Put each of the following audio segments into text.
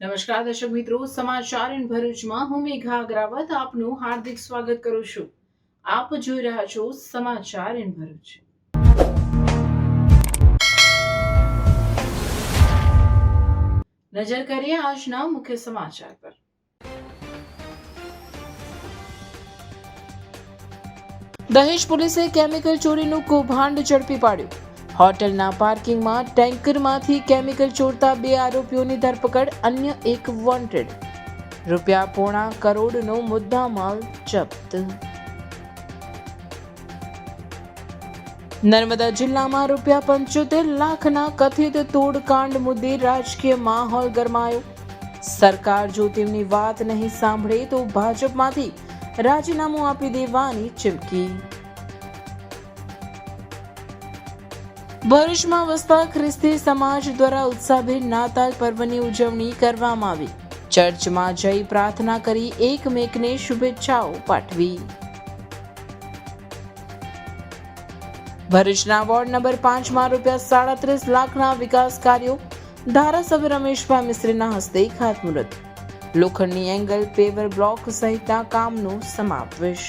નમસ્કાર દર્શક મિત્રો, સમાચાર ઇન ભરૂચમાં હું મેઘા અગ્રવાલ આપનું હાર્દિક સ્વાગત કરું છું. આપ જોઈ રહ્યા છો સમાચાર ઇન ભરૂચ. નજર કરીએ આજના મુખ્ય સમાચાર પર. દહેજ પોલીસે કેમિકલ ચોરીનું કૌભાંડ ઝડપી પાડ્યું. હોટલના પાર્કિંગમાં ટેન્કરમાંથી કેમિકલ ચોરતા 2 આરોપીઓની ધરપકડ, અન્ય એક વોન્ટેડ. ₹1.25 કરોડનો મુદ્દામાલ જપ્ત. નર્મદા જિલ્લામાં ₹75 લાખના કથિત તોડકાંડ મુદ્દે રાજકીય માહોલ ગરમાયો. સરકાર જો તેમની વાત નહીં સાંભળે તો ભાજપમાંથી રાજીનામું આપી દેવાની ચીમકી. ભરૂચમાં વસતા ખ્રિસ્તી સમાજ દ્વારા ઉત્સાહભેર નાતાલ પર્વની ઉજવણી કરવામાં આવી. ચર્ચમાં જઈ પ્રાર્થના કરી એકમેકને શુભેચ્છાઓ પાઠવી. ભરૂચના વોર્ડ નંબર 5માં ₹37 લાખના વિકાસ કાર્યો, ધારાસભ્ય રમેશભાઈ મિસ્ત્રીના હસ્તે ખાતમુહૂર્ત. લોખંડની એંગલ પેવર બ્લોક સહિતના કામનો સમાવેશ.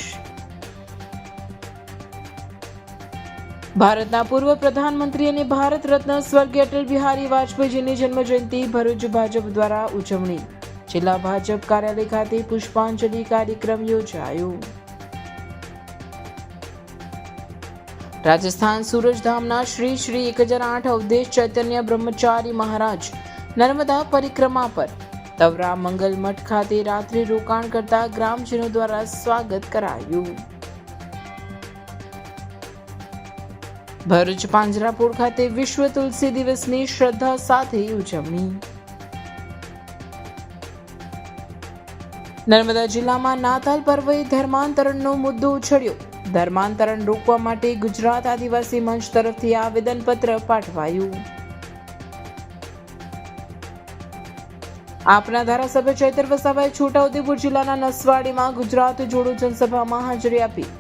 ભારતના પૂર્વ પ્રધાનમંત્રી અને ભારત રત્ન સ્વર્ગીય અટલ બિહારી વાજપેયીજીની જન્મજયંતિ ભરૂચ ભાજપ દ્વારા ઉજવણી. જિલ્લા ભાજપ કાર્યાલય ખાતે પુષ્પાંજલિ કાર્યક્રમ યોજાયો. રાજસ્થાન સૂરજધામના શ્રી શ્રી 1008 અવધેશ ચૈતન્ય બ્રહ્મચારી મહારાજ નર્મદા પરિક્રમા પર તવરા મંગલ મઠ ખાતે રાત્રિ રોકાણ કરતા ગ્રામજનો દ્વારા સ્વાગત કરાયું. ભરૂચ પાંજરાપોળ ખાતે વિશ્વ તુલસી દિવસની શ્રદ્ધા સાથે ઉજવણી. નર્મદા જિલ્લામાં નાતાલ પર્વે ધર્માંતરણનો મુદ્દો ઉછળ્યો. ધર્માંતરણ રોકવા માટે ગુજરાત આદિવાસી મંચ તરફથી આવેદનપત્ર પાઠવાયું. આપના ધારાસભ્ય ચૈતર વસાવાએ છોટાઉદેપુર જિલ્લાના નસવાડીમાં ગુજરાત જોડો જનસભામાં હાજરી આપી.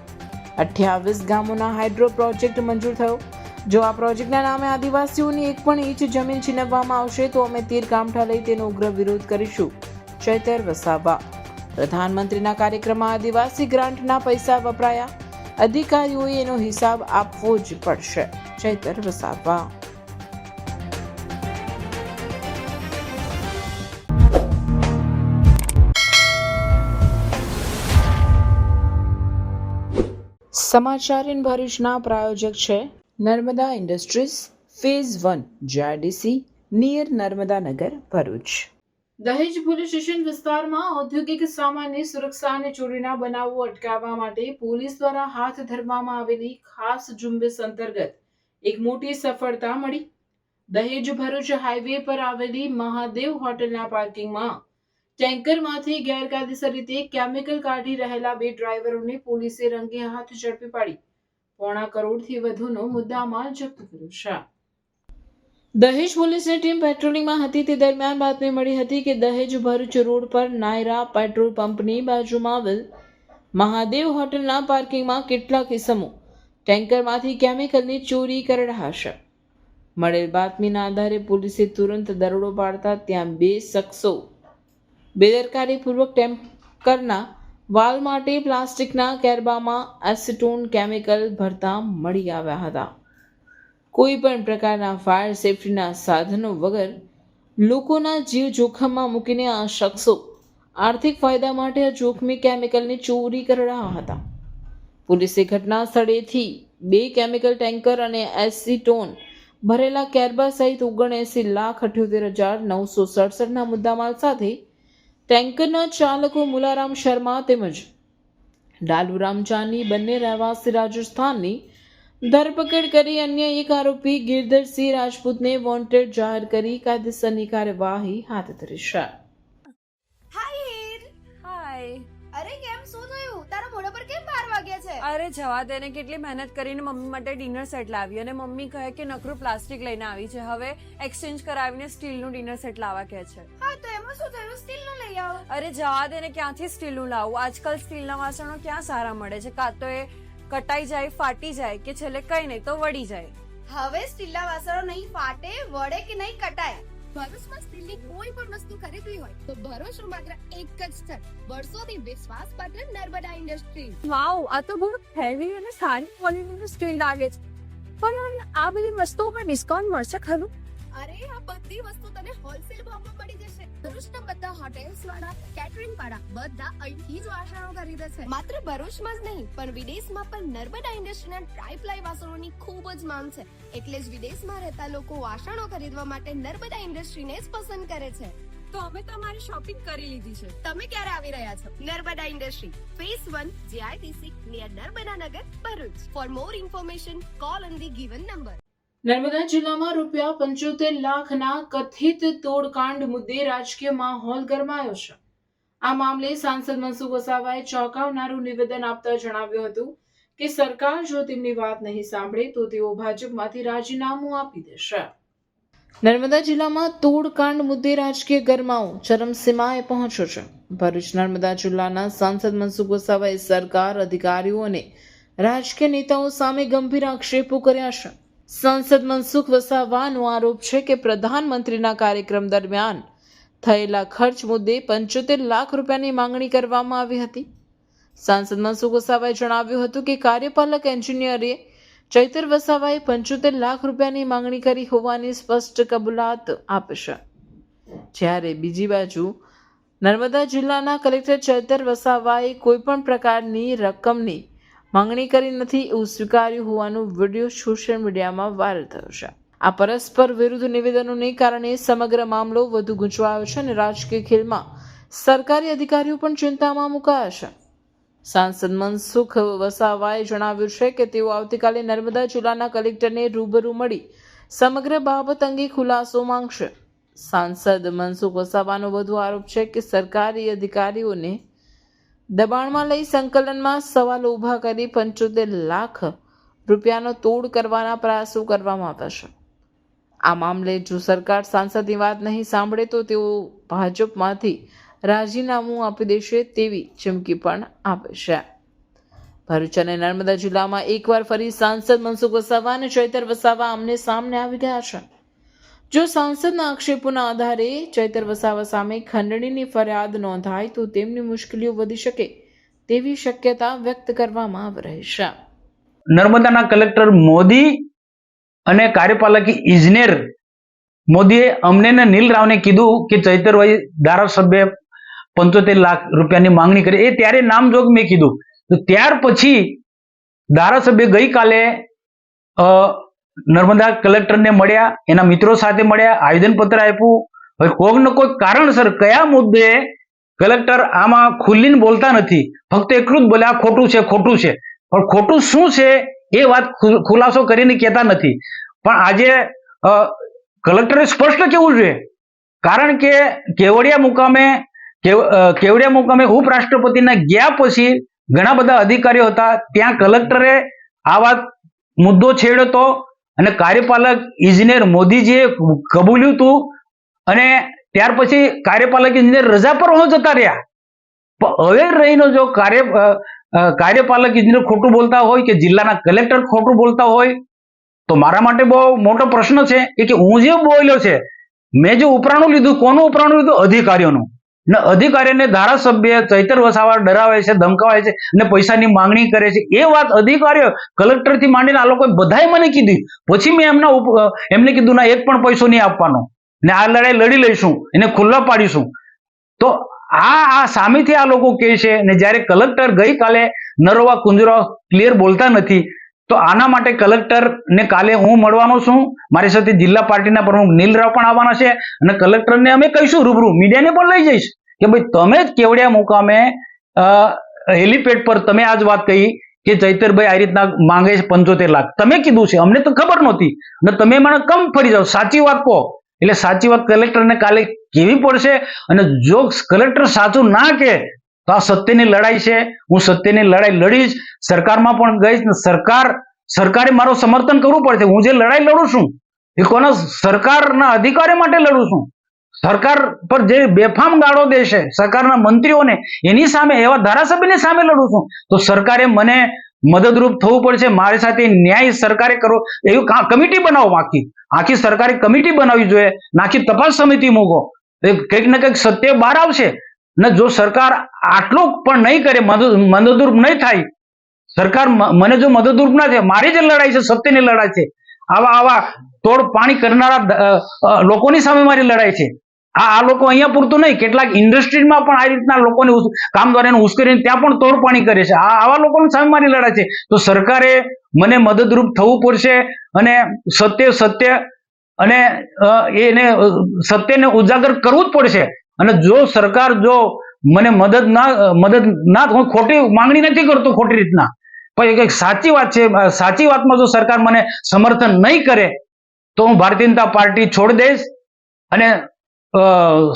28 ગામોના હાઇડ્રો પ્રોજેક્ટ મંજૂર થયો. જો આ પ્રોજેક્ટના નામે આદિવાસીઓની એક પણ ઇંચ જમીન છીનવવામાં આવશે તો અમે તીર કામઠા લઈ તેનો ઉગ્ર વિરોધ કરીશું. ચૈતર વસાવા. પ્રધાનમંત્રીના કાર્યક્રમમાં આદિવાસી ગ્રાન્ટના પૈસા વપરાયા, અધિકારીઓએ એનો હિસાબ આપવો જ પડશે. ચૈતર વસાવા. સમાચાર ઇન ભરૂચના પ્રાયોજક છે Narmada industries phase 1 JIDC near Narmada Nagar Bharuch. દહેજ પોલીસ સ્ટેશન વિસ્તારમાં ઔદ્યોગિક સામાનની સુરક્ષા અને ચોરીના બનાવો અટકાવવા માટે પોલીસ દ્વારા હાથ ધરવામાં આવેલી ખાસ ઝુંબેશ અંતર્ગત એક મોટી સફળતા મળી. દહેજ ભરૂચ હાઈવે પર આવેલી મહાદેવ હોટલના પાર્કિંગમાં ટેન્કરમાંથી ગેરકાયદેસર રીતે કેમિકલ કાઢી રહેલા 2 ડ્રાઈવરોને પોલીસે રંગે હાથ ઝડપી પાડી ₹1.25 કરોડથી વધુનો મુદ્દામાલ જપ્ત કર્યો છે. દહેજ પોલીસની ટીમ પેટ્રોલિંગમાં હતી તે દરમિયાન બાતમી મળી હતી કે દહેજ ભરૂચ રોડ પર નાયરા પેટ્રોલ પંપની બાજુમાં આવેલ મહાદેવ હોટલના પાર્કિંગમાં કેટલાક ઇસમો ટેન્કરમાંથી કેમિકલની ચોરી કરી રહ્યા છે. મળેલ બાતમીના આધારે પોલીસે તુરંત દરોડો પાડતા ત્યાં 2 શખ્સો બેદરકારીપૂર્વક ટેન્કરના વાલ માટે પ્લાસ્ટિકના કેરબામાં એસિટોન કેમિકલ ભરતા મળી આવ્યા હતા. કોઈ પણ પ્રકારના ફાયર સેફટીના સાધનો વગર લોકોના જીવ જોખમમાં મૂકીને આ શખ્સો આર્થિક ફાયદા માટે આ જોખમી કેમિકલની ચોરી કરી રહ્યા હતા. પોલીસે ઘટના સ્થળેથી 2 કેમિકલ ટેન્કર અને એસિટોન ભરેલા કેરબા સહિત 79,78,967ના મુદ્દામાલ સાથે ટેન્કરના ચાલકો મુલારામ શર્મા તેમજ ડાલુરામ ચાની બંને રહેવાસી રાજસ્થાનની ધરપકડ કરી અન્ય એક આરોપી ગિરધરસિંહ રાજપૂતને વોન્ટેડ જાહેર કરી કાયદેસરની કાર્યવાહી હાથ ધરી છે. અરે કેમ શું થયું? તારા મોઢા પર કેમ 12 વાગ્યા છે? અરે જવા દે ને, કેટલી મહેનત કરીને મમ્મી માટે ડિનર સેટ લાવી અને મમ્મી કહે કે નકરું પ્લાસ્ટિક લઈને આવી છે, હવે એક્સચેન્જ કરાવીને સ્ટીલનું ડિનર સેટ લાવવા કહે છે. હા તો એમાં શું થયું? સ્ટીલનું લઈ આવો. અરે જવા દે ને, ક્યાંથી સ્ટીલનું લાવું? આજકાલ સ્ટીલના વાસણો ક્યાં સારા મળે છે? કાં તો એ કટાઈ જાય, ફાટી જાય કે છેલ્લે કઈ નહીં તો વળી જાય. હવે સ્ટીલના વાસણો નહીં ફાટે, વળે કે નહીં કટાય. ભરૂચમાં સ્ટીલની કોઈ પણ વસ્તુ ખરીદવી હોય તો ભરૂચનું માત્ર એક જ સ્થળ, વર્ષોથી વિશ્વાસપાત્ર નર્મદા ઇન્ડસ્ટ્રી. વાવ, આ તો બહુ હેવી અને સારી ક્વોલિટીનું સ્ટીલ લાગે છે. પણ આ બધી વસ્તુઓ પર ડિસ્કાઉન્ટ મળશે ખરું? અરે આ બધી વસ્તુ તને હોલસેલ ભાવમાં મળી જશે. ભરૂચના બધા હોટેલ્સ વાળા, કેટરિંગ વાળા બધા અહીંથી જ વાસણો ખરીદે છે. માત્ર ભરૂચમાં જ નહીં પણ વિદેશમાં પણ નર્મદા ઇન્ડસ્ટ્રીના ટ્રાયપ્લાય વાસણોની ખૂબ જ માંગ છે. એટલે જ વિદેશમાં રહેતા લોકો વાસણો ખરીદવા માટે નર્મદા ઇન્ડસ્ટ્રીને જ પસંદ કરે છે. તો અમે તમારી શોપિંગ કરી લીધી છે. તમે ક્યારે આવી રહ્યા છો? Narmada industry phase 1 JITC near Narmada Nagar, Bharuch. For more information call on the given number. નર્મદા જિલ્લામાં રૂપિયા 75 લાખના કથિત તોડકાંડ મુદ્દે રાજકીય માહોલ ગરમાયો છે. આ મામલે સાંસદ મનસુખ વસાવાએ ચોંકાવનારું નિવેદન આપતા જણાવ્યું હતું કે સરકાર જો તેમની વાત નહીં સાંભળે તો તેઓ ભાજપમાંથી રાજીનામું આપી દેશે. નર્મદા જિલ્લામાં તોડકાંડ મુદ્દે રાજકીય ગરમાવો ચરમસીમાએ પહોંચ્યો છે. ભરૂચ નર્મદા જિલ્લાના સાંસદ મનસુખ વસાવાએ સરકાર, અધિકારીઓ અને રાજકીય નેતાઓ સામે ગંભીર આક્ષેપો કર્યા છે. સાંસદ મનસુખ વસાવાનો આરોપ છે કે પ્રધાનમંત્રીના કાર્યક્રમ દરમિયાન થયેલા ખર્ચ મુદ્દે 75 લાખ રૂપિયાની માંગણી કરવામાં આવી હતી. સાંસદ મનસુખ વસાવાએ જણાવ્યું હતું કે કાર્યપાલક એન્જિનિયરે ચૈતર વસાવાએ 75 લાખ રૂપિયાની માંગણી કરી હોવાની સ્પષ્ટ કબૂલાત આપશે. જ્યારે બીજી બાજુ નર્મદા જિલ્લાના કલેક્ટર ચૈતર વસાવાએ કોઈપણ પ્રકારની રકમની માંગણી કરી નથી એવું સ્વીકાર્યું હોવાનો વિડીયો સોશિયલ મીડિયામાં વાયરલ થયો છે. આ પરસ્પર વિરુદ્ધ નિવેદનોને કારણે સમગ્ર મામલો વધુ ગૂંચવાયો છે અને રાજકીય ખેલમાં સરકારી અધિકારીઓ પણ ચિંતામાં મુકાયા છે. સાંસદ મનસુખ વસાવાએ જણાવ્યું છે કે તેઓ આવતીકાલે નર્મદા જિલ્લાના કલેક્ટરને રૂબરૂ મળી સમગ્ર બાબત અંગે ખુલાસો માંગશે. સાંસદ મનસુખ વસાવાનો વધુ આરોપ છે કે સરકારી અધિકારીઓને દબાણમાં લઈ સંકલનમાં સવાલો ઊભા કરી 75 લાખ રૂપિયાનો તોડ કરવાના પ્રયાસો કરવામાં આવ્યા છે. આ મામલે જો સરકાર સાંસદની વાત નહીં સાંભળે તો તેઓ ભાજપમાંથી રાજીનામું આપી દેશે તેવી ચીમકી પણ આપે છે. ભરૂચ અને નર્મદા જિલ્લામાં એકવાર ફરી સાંસદ મનસુખ વસાવા અને ચૈતર વસાવા આમને સામને આવી ગયા છે. જો સાંસદના આક્ષેપોના આધારે ચૈતર વસાવા સામે ખંડણીની ફરિયાદ નોંધાય તો તેમની મુશ્કેલીઓ વધી શકે તેવી શક્યતા વ્યક્ત કરવામાં આવી રહી છે. નર્મદાના કલેક્ટર મોદી અને કાર્યપાલક ઇજનેર મોદીએ અમને ને નીલ રાવને કીધું કે ચૈતરભાઈ ધારાસભ્ય 75 લાખ રૂપિયાની માંગણી કરી. એ ત્યારે નામજોગ મેં કીધું. તો ત્યાર પછી ધારાસભ્ય ગઈકાલે નર્મદા કલેક્ટરને મળ્યા, એના મિત્રો સાથે મળ્યા, આવેદનપત્ર આપ્યું. હવે કોઈક ને કોઈક કારણસર કયા મુદ્દે કલેક્ટર આમાં ખુલ્લીને બોલતા નથી, ફક્ત એટલું જ બોલે આ ખોટું છે, ખોટું છે. પણ ખોટું શું છે એ વાત ખુલાસો કરીને કહેતા નથી. પણ આજે કલેક્ટરે સ્પષ્ટ કહેવું જોઈએ, કારણ કે કેવડિયા મુકામે ઉપરાષ્ટ્રપતિના ગયા પછી ઘણા બધા અધિકારીઓ હતા, ત્યાં કલેક્ટરે આ વાત મુદ્દો છેડ્યો હતો અને કાર્યપાલક ઇજનેર મોદીજીએ કબૂલ્યું હતું અને ત્યાર પછી કાર્યપાલક ઇજનેર રજા પર જતા રહ્યા. પણ હવે રહીને જો કાર્યપાલક ઇજનેર ખોટું બોલતા હોય કે જિલ્લાના કલેક્ટર ખોટું બોલતા હોય તો મારા માટે બહુ મોટો પ્રશ્ન છે કે હું જે બોલ્યો છે, મેં જે ઉપરાણું લીધું, કોનું ઉપરાણું લીધું? અધિકારીઓનું. ને અધિકારીઓને ધારાસભ્ય ચૈતર વસાવા ડરાવે છે, ધમકાવે છે અને પૈસાની માંગણી કરે છે. એ વાત અધિકારીઓ કલેક્ટર થી માંડીને આ લોકો બધાએ મને કીધી. પછી મેં એમને કીધું ના, એક પણ પૈસો નહીં આપવાનો ને આ લડાઈ લડી લઈશું, એને ખુલ્લા પાડીશું. તો આ સામેથી આ લોકો કહે છે ને જ્યારે કલેક્ટર ગઈકાલે નરોવા કુંજરા ક્લિયર બોલતા નથી. તો આના માટે કલેક્ટર ને કાલે હું મળવાનો છું. મારી સાથે જિલ્લા પાર્ટીના પ્રમુખ નીલરાવ પણ આવવાના છે અને કલેક્ટરને અમે કહીશું રૂબરૂ, મીડિયાને પણ લઈ જઈશ કે ભાઈ તમે જ કેવડિયા મુકામે હેલીપેડ પર તમે આજ વાત કહી કે ચૈતરભાઈ આ રીતના માંગે છે 75 લાખ. તમે કીધું છે, અમને તો ખબર નહોતી અને તમે મને કમ ફરી જાઓ, સાચી વાત કહો. એટલે સાચી વાત કલેક્ટરને કાલે કહેવી પડશે અને જો કલેક્ટર સાચું ના કહે તો આ સત્યની લડાઈ છે. હું સત્યની લડાઈ લડીશ, સરકારમાં પણ ગઈશ ને સરકારે મારું સમર્થન કરવું પડશે. હું જે લડાઈ લડું છું એ કોના? સરકારના અધિકારી માટે લડું છું. સરકાર પર જે બેફામ ગાળો દે છે સરકારના મંત્રીઓને, એની સામે, એવા ધારાસભ્યની સામે લડું છું. તો સરકારે મને મદદરૂપ થવું પડશે. મારી સાથે ન્યાય સરકારે કરવો, એવી કમિટી બનાવો, આખી સરકારે કમિટી બનાવવી જોઈએ, નાખી તપાસ સમિતિ મૂકો, કંઈક ને કંઈક સત્ય બહાર આવશે. ને જો સરકાર આટલું પણ નહીં કરે, મદદરૂપ નહીં થાય, સરકાર મને જો મદદરૂપ ના થાય, મારી જે લડાઈ છે સત્યની લડાઈ છે, આવા તોડ પાણી કરનારા લોકોની સામે મારી લડાઈ છે. આ લોકો અહીંયા પૂરતું નહીં, કેટલાક ઇન્ડસ્ટ્રીમાં પણ આ રીતના લોકોને કામદારોને ઉશ્કેરીને ત્યાં પણ તોડ પાણી કરે છે. આવા લોકોની સામે મારી લડાઈ છે. તો સરકારે મને મદદરૂપ થવું પડશે અને સત્ય અને એને સત્યને ઉજાગર કરવું જ પડશે. અને જો સરકાર જો મને મદદ ના હું ખોટી માંગણી નથી કરતો ખોટી રીતના, પણ એક સાચી વાત છે, સાચી વાતમાં જો સરકાર મને સમર્થન નહીં કરે તો હું ભારતીય જનતા પાર્ટી છોડી દઈશ. અને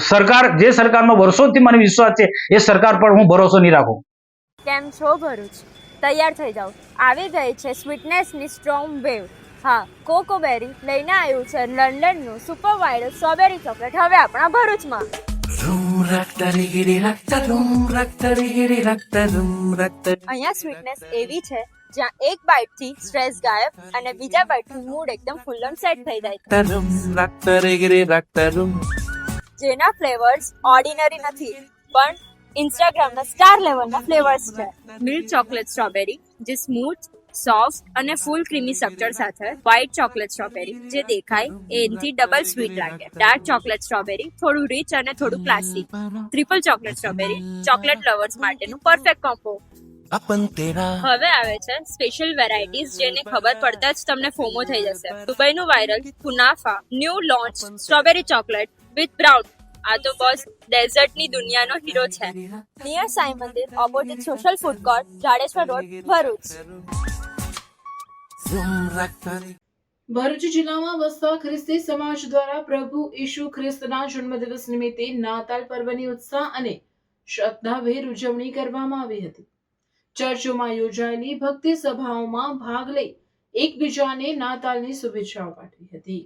સરકાર, જે સરકારનો વર્ષોથી મને વિશ્વાસ છે, એ સરકાર પર હું ભરોસો નહીં રાખું. કેમ છો ભરૂચ? તૈયાર થઈ જાઓ, આવી ગઈ છે સ્વીટનેસની સ્ટ્રોંગ વેવ. હા, કોકોબેરી લઈને આવ્યું છે લંડનનું સુપર વાઇલ્ડ સ્ટ્રોબેરી ચોકલેટ હવે આપણા ભરૂચમાં. અહીંયા સ્વીટનેસ એવી છે જ્યાં એક બાઇટ થી સ્ટ્રેસ ગાયબ અને બીજા બાઇટ થી મૂડ એકદમ ફૂલ ઓન સેટ થઈ જાય. જેના ફ્લેવર્સ ઓર્ડિનરી નથી પણ ઇન્સ્ટાગ્રામના સ્ટાર લેવલના ફ્લેવર્સ છે. મિલ્ક ચોકલેટ સ્ટ્રોબેરી જે સ્મૂથ, સોફ્ટ અને ફૂલ ક્રીમી સ્ટ્રક્ચર સાથે. વ્હાઇટ ચોકલેટ સ્ટ્રોબેરી જે દેખાય એનાથી ડબલ સ્વીટ લાગે. ડાર્ક ચોકલેટ સ્ટ્રોબેરી થોડું રીચ અને થોડું classy. Triple chocolate strawberry chocolate lovers માટેનું પરફેક્ટ કોમ્બો. હવે આવે છે સ્પેશિયલ વેરાયટીઝ જેને ખબર પડતા જ તમને ફોમો થઈ જશે. દુબઈનું viral kunafa new launch strawberry chocolate with brown. આ તો બોસ ડેઝર્ટની દુનિયાનો હીરો છે. નિયર સાઈ મંદિર opposite social food court, Jadeshwar road, Bharuch. Bharuch જિલ્લામાં વસતા ખ્રિસ્તી સમાજ દ્વારા પ્રભુ ઈસુ ખ્રિસ્તના જન્મદિવસ નિમિત્તે નાતાલ પર્વની ઉત્સાહ અને શ્રદ્ધાભેર ઉજવણી કરવામાં આવી હતી. ચર્ચોમાં યોજાયેલી ભક્તિ સભાઓમાં ભાગ લઈ એકબીજાને નાતાલની શુભેચ્છાઓ પાઠવી હતી.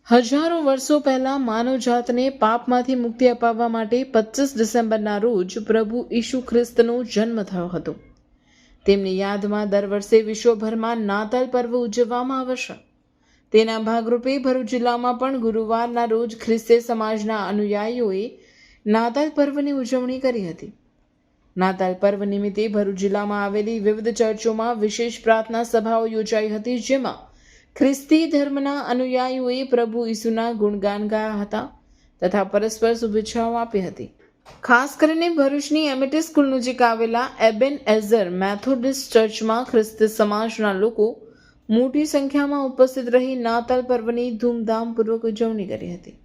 હજારો વર્ષો પહેલા માનવજાતને પાપમાંથી મુક્તિ અપાવવા માટે 25 ડિસેમ્બરના રોજ પ્રભુ ઈસુ ખ્રિસ્તનો જન્મ થયો હતો. તેમની યાદમાં દર વર્ષે વિશ્વભરમાં નાતાલ પર્વ ઉજવવામાં આવશે. તેના ભાગરૂપે ભરૂચ જિલ્લામાં પણ ગુરુવારના રોજ ખ્રિસ્તી સમાજના અનુયાયીઓએ નાતાલ પર્વની ઉજવણી કરી હતી. નાતાલ પર્વ નિમિત્તે ભરૂચ જિલ્લામાં આવેલી વિવિધ ચર્ચોમાં વિશેષ પ્રાર્થના સભાઓ યોજાઈ હતી, જેમાં ખ્રિસ્તી ધર્મના અનુયાયીઓએ પ્રભુ ઈસુના ગુણગાન ગાયા હતા તથા પરસ્પર શુભેચ્છાઓ આપી હતી. ખાસ કરીને ભરૂચની એમિટી સ્કૂલ નજીક આવેલા એબેન એઝર મેથોડિસ્ટ ચર્ચમાં ખ્રિસ્તી સમાજના લોકો મોટી સંખ્યામાં ઉપસ્થિત રહી નાતાલ પર્વની ધૂમધામપૂર્વક ઉજવણી કરી હતી.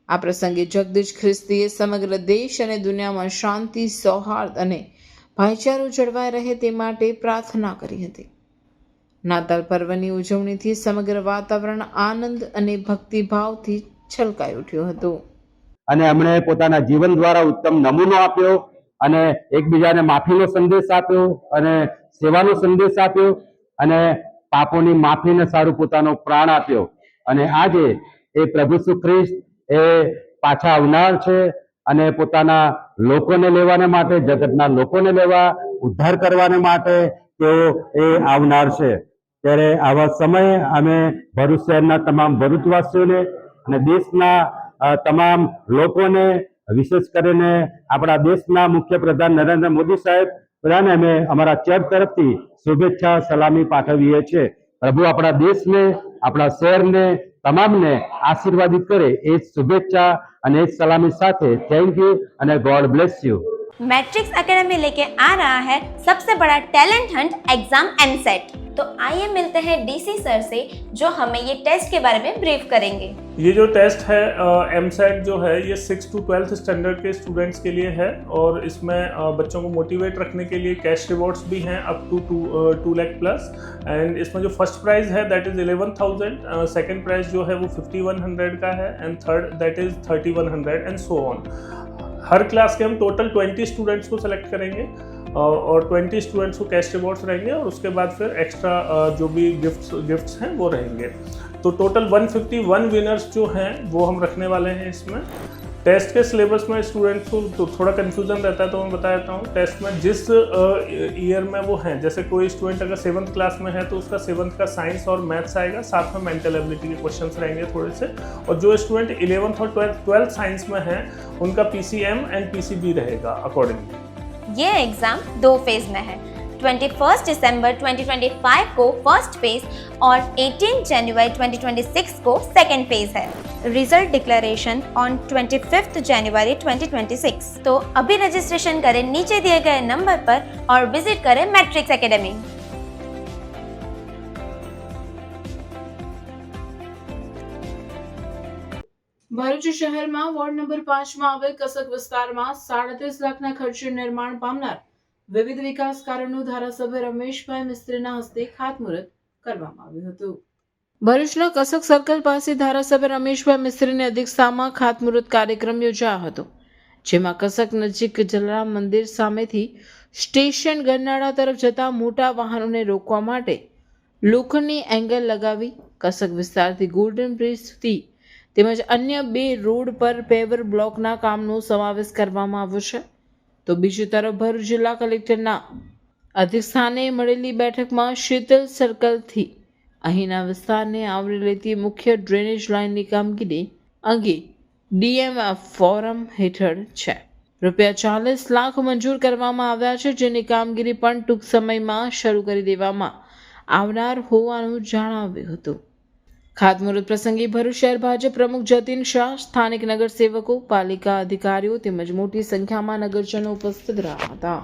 આ પ્રસંગે જગદીશ ખ્રિસ્તીએ સમગ્ર દેશ અને દુનિયામાં શાંતિ, સૌહાર્દ અને ભાઈચારો જળવાઈ રહે તે માટે પ્રાર્થના કરી હતી. નાતાલ પર્વની ઉજવણીથી સમગ્ર વાતાવરણ આનંદ અને ભક્તિભાવથી છલકાઈ ઉઠ્યું હતું. અને એમણે પોતાના જીવન દ્વારા ઉત્તમ નમૂનો આપ્યો અને એકબીજાને માફીનો સંદેશ આપ્યો અને સેવાનો સંદેશ આપ્યો અને પાપોની માફીને સારું પોતાનો પ્રાણ આપ્યો. અને આજે એ પ્રભુ ઈસુ ખ્રિસ્ત એ પાછા આવનાર છે અને પોતાના લોકોને લેવાને માટે, જગતના લોકોને લેવા, ઉદ્ધાર કરવાને માટે તેઓ એ આવનાર છે. ત્યારે આવા સમયે અમે ભરૂચ શહેરના તમામ ભરૂચવાસીઓને અને દેશના તમામ લોકોને, વિશેષ કરીને આપણા દેશના મુખ્યપ્રધાન નરેન્દ્ર મોદી સાહેબ બધાને અમે અમારા ચર્ચ તરફથી શુભેચ્છા સલામી પાઠવીએ છીએ. પ્રભુ આપણા દેશને, આપણા શહેરને, તમામને આશીર્વાદિત કરે એ શુભેચ્છા અને એ સલામી સાથે થેન્ક યુ અને ગॉड ब्लेस यू. मैट्रिक्स एकेडमी लेके आ रहा है सबसे बड़ा टैलेंट हंट एग्जाम एमसेट. तो आइए मिलते हैं डीसी सर से जो हमें ये टेस्ट के बारे में ब्रीफ करेंगे. ये जो टेस्ट है एमसेट जो है ये 6 to 12th स्टैंडर्ड के स्टूडेंट्स के लिए है और इसमें बच्चों को मोटिवेट रखने के लिए कैश रिवॉर्ड्स भी हैं up to 2 lakh plus. And इसमें जो फर्स्ट प्राइज़ है दैट इज़ 11,000, सेकंड प्राइज़ जो है वो 5,100 का है and third that is 3,100 and so on. हर क्लास के हम टोटल 20 स्टूडेंट्स को सेलेक्ट करेंगे और 20 स्टूडेंट्स को कैश रिवॉर्ड्स रहेंगे और उसके बाद फिर एक्स्ट्रा जो भी गिफ्ट्स हैं वो रहेंगे. तो टोटल 151 विनर्स जो हैं वो हम रखने वाले हैं इसमें. टेस्ट के सिलेबस में स्टूडेंट्स को तो थोड़ा कन्फ्यूजन रहता है, तो मैं बता देता हूँ। टेस्ट में जिस ईयर में वो हैं, जैसे कोई स्टूडेंट अगर 7th क्लास में है तो उसका 7th का साइंस और मैथ्स आएगा, साथ में मेंटल एबिलिटी के क्वेश्चंस रहेंगे थोड़े से। और जो स्टूडेंट 11th और 12th साइंस में हैं उनका PCM एंड PCB रहेगा अकॉर्डिंगली। ये एग्जाम 2 फेज में है। 21 दिसंबर 2025 को फर्स्ट फेज और 18 जनवरी 2026 को सेकेंड फेज है। रिजल्ट डिक्लेरेशन ऑन 25 जनवरी 2026। तो अभी रजिस्ट्रेशन करें नीचे दिए गए नंबर पर और विजिट करें मैट्रिक्स एकेडमी। ભરૂચ શહેરમાં વોર્ડ નંબર 5માં આવેલ કસક વિસ્તારમાં 37 લાખના ખર્ચે નિર્માણ પામનાર વિવિધ વિકાસ કાર્યોનું ધારાસભ્ય રમેશભાઈ મિસ્ત્રીના હસ્તે ખાતમુહૂર્ત કરવામાં આવ્યું હતું। ભરૂચના કસક સર્કલ પાસે ધારાસભ્ય રમેશભાઈ મિસ્ત્રીની અધ્યક્ષતામાં ખાતમુહૂર્ત કાર્યક્રમ યોજાયો હતો, જેમાં કસક નજીક જલારામ મંદિર સામેથી સ્ટેશન ગરનાળા તરફ જતા મોટા વાહનોને રોકવા માટે લોખંડની એંગલ લગાવી કસક વિસ્તારથી ગોલ્ડન બ્રિજ સુધી તેમજ અન્ય 2 રોડ પર પેવર બ્લોકના કામનો સમાવેશ કરવામાં આવ્યો છે। તો બીજી તરફ ભરૂચ જિલ્લા કલેક્ટરના અધ્યક્ષસ્થાને મળેલી બેઠકમાં શીતલ સર્કલથી અહીંના વિસ્તારને આવરી લેતી મુખ્ય ડ્રેનેજ લાઇનની કામગીરી અંગે DMF ફોરમ હેઠળ છે। રૂપિયા 40 લાખ મંજૂર કરવામાં આવ્યા છે, જેની કામગીરી પણ ટૂંક સમયમાં શરૂ કરી દેવામાં આવનાર હોવાનું જણાવ્યું હતું। ખાતમુહૂર્ત પ્રસંગે ભરૂચ શહેર ભાજપ પ્રમુખ જતીન શાહ, સ્થાનિક નગરસેવકો, પાલિકા અધિકારીઓ તેમજ મોટી સંખ્યામાં નગરજનો ઉપસ્થિત રહ્યા હતા।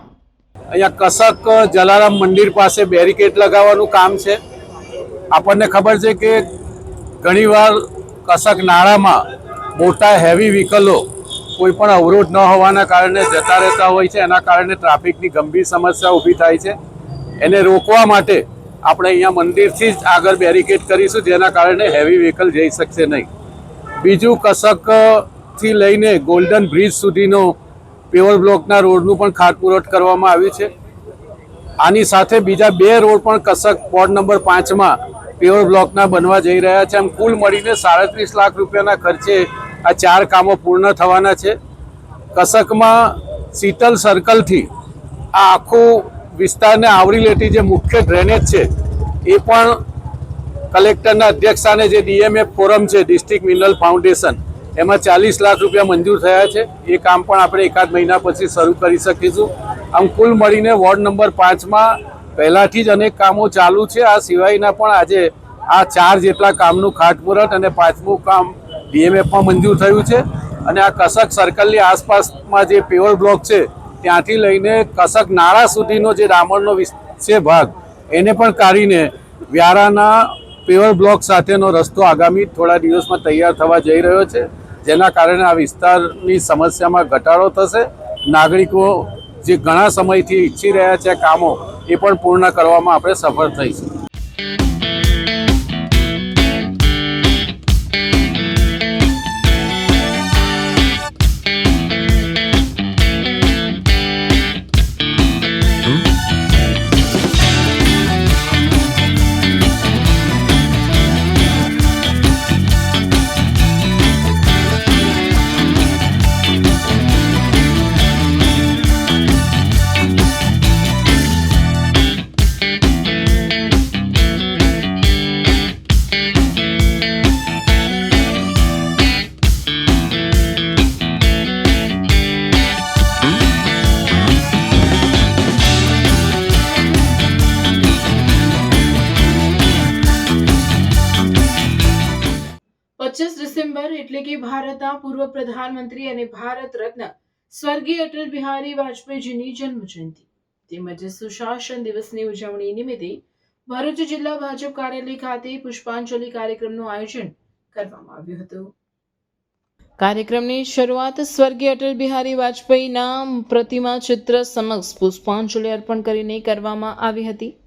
અહીંયા કસક જલારામ મંદિર પાસે બેરિકેડ લગાવવાનું કામ છે। આપણને ખબર છે કે ઘણીવાર કસક નાળામાં મોટા હેવી વ્હીકલો કોઈ પણ અવરોધ ન હોવાના કારણે જતા રહેતા હોય છે, એના કારણે ટ્રાફિકની ગંભીર સમસ્યા ઊભી થાય છે। એને રોકવા માટે આપણે અહીંયા મંદિરથી જ આગળ બેરિકેડ કરીશું, જેના કારણે હેવી વ્હીકલ જઈ શકશે નહીં। બીજું, કસકથી લઈને ગોલ્ડન બ્રિજ સુધીનો પેવર બ્લોકના રોડનું પણ ખાતમુહૂર્ત કરવામાં આવ્યું છે। આની સાથે બીજા 2 રોડ પણ કસક વોર્ડ નંબર 5માં પેવર બ્લોકના બનવા જઈ રહ્યા છે। આમ કુલ મળીને 37 લાખ રૂપિયાના ખર્ચે આ 4 કામો પૂર્ણ થવાના છે। કસકમાં શીતલ સર્કલથી આ આખું વિસ્તારને આવરી લેતી જે મુખ્ય ડ્રેનેજ છે એ પણ કલેક્ટરના અધ્યક્ષસ્થાને જે DMF ફોરમ છે, ડિસ્ટ્રિક્ટ મિનરલ ફાઉન્ડેશન, એમાં 40 લાખ રૂપિયા મંજૂર થયા છે। એ કામ પણ આપણે એકાદ મહિના પછી શરૂ કરી શકીશું। આમ કુલ મળીને વોર્ડ નંબર 5માં પહેલાથી જ અનેક કામો ચાલુ છે। આ સિવાયના પણ આજે આ 4 જેટલા કામનું ખાતમુહૂર્ત અને 5મું કામ DMFમાં મંજૂર થયું છે। અને આ કસક સર્કલની આસપાસમાં જે પેવર બ્લોક છે ત્યાંથી લઈને કસક નાળા સુધીનો જે ડામરનો છે ભાગ, એને પણ કાઢીને વ્યારાના પેવર બ્લોક સાથેનો રસ્તો આગામી થોડા દિવસમાં તૈયાર થવા જઈ રહ્યો છે, જેના કારણે આ વિસ્તારની સમસ્યામાં ઘટાડો થશે। નાગરિકો જે ઘણા સમયથી ઈચ્છી રહ્યા છે કામો, એ પણ પૂર્ણ કરવામાં આપણે સફળ થઈશું। ડિસેમ્બર એટલે કે ભારતના પૂર્વ પ્રધાનમંત્રી અને ભારત રત્ન સ્વર્ગીય અટલ બિહારી વાજપેયીજીની જન્મ જયંતિ તેમજ સુશાસન દિવસની ઉજવણી નિમિત્તે ભરૂચ જિલ્લા ભાજપ કાર્યાલય ખાતે પુષ્પાંજલિ કાર્યક્રમનું આયોજન કરવામાં આવ્યું હતું। કાર્યક્રમની શરૂઆત સ્વર્ગીય અટલ બિહારી વાજપેયીના પ્રતિમા ચિત્ર સમક્ષ પુષ્પાંજલિ અર્પણ કરીને કરવામાં આવી હતી।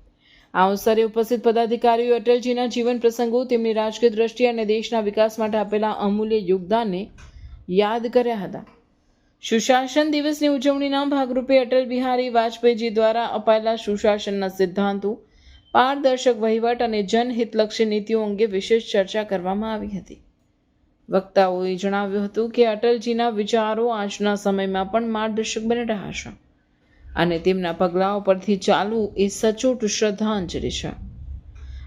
આ અવસરે ઉપસ્થિત પદાધિકારીઓ અટલજીના જીવન પ્રસંગો, તેમની રાજકીય દ્રષ્ટિ અને દેશના વિકાસ માટે આપેલા અમૂલ્ય યોગદાનને યાદ કર્યા હતા। સુશાસન દિવસની ઉજવણીના ભાગરૂપે અટલ બિહારી વાજપેયીજી દ્વારા અપાયેલા સુશાસનના સિદ્ધાંતો, પારદર્શક વહીવટ અને જનહિતલક્ષી નીતિઓ અંગે વિશેષ ચર્ચા કરવામાં આવી હતી। વક્તાઓએ જણાવ્યું હતું કે અટલજીના વિચારો આજના સમયમાં પણ માર્ગદર્શક બની રહ્યા છે અને તેમના પગલાઓ પરથી ચાલવું એ સચોટ શ્રદ્ધાંજલિ છે.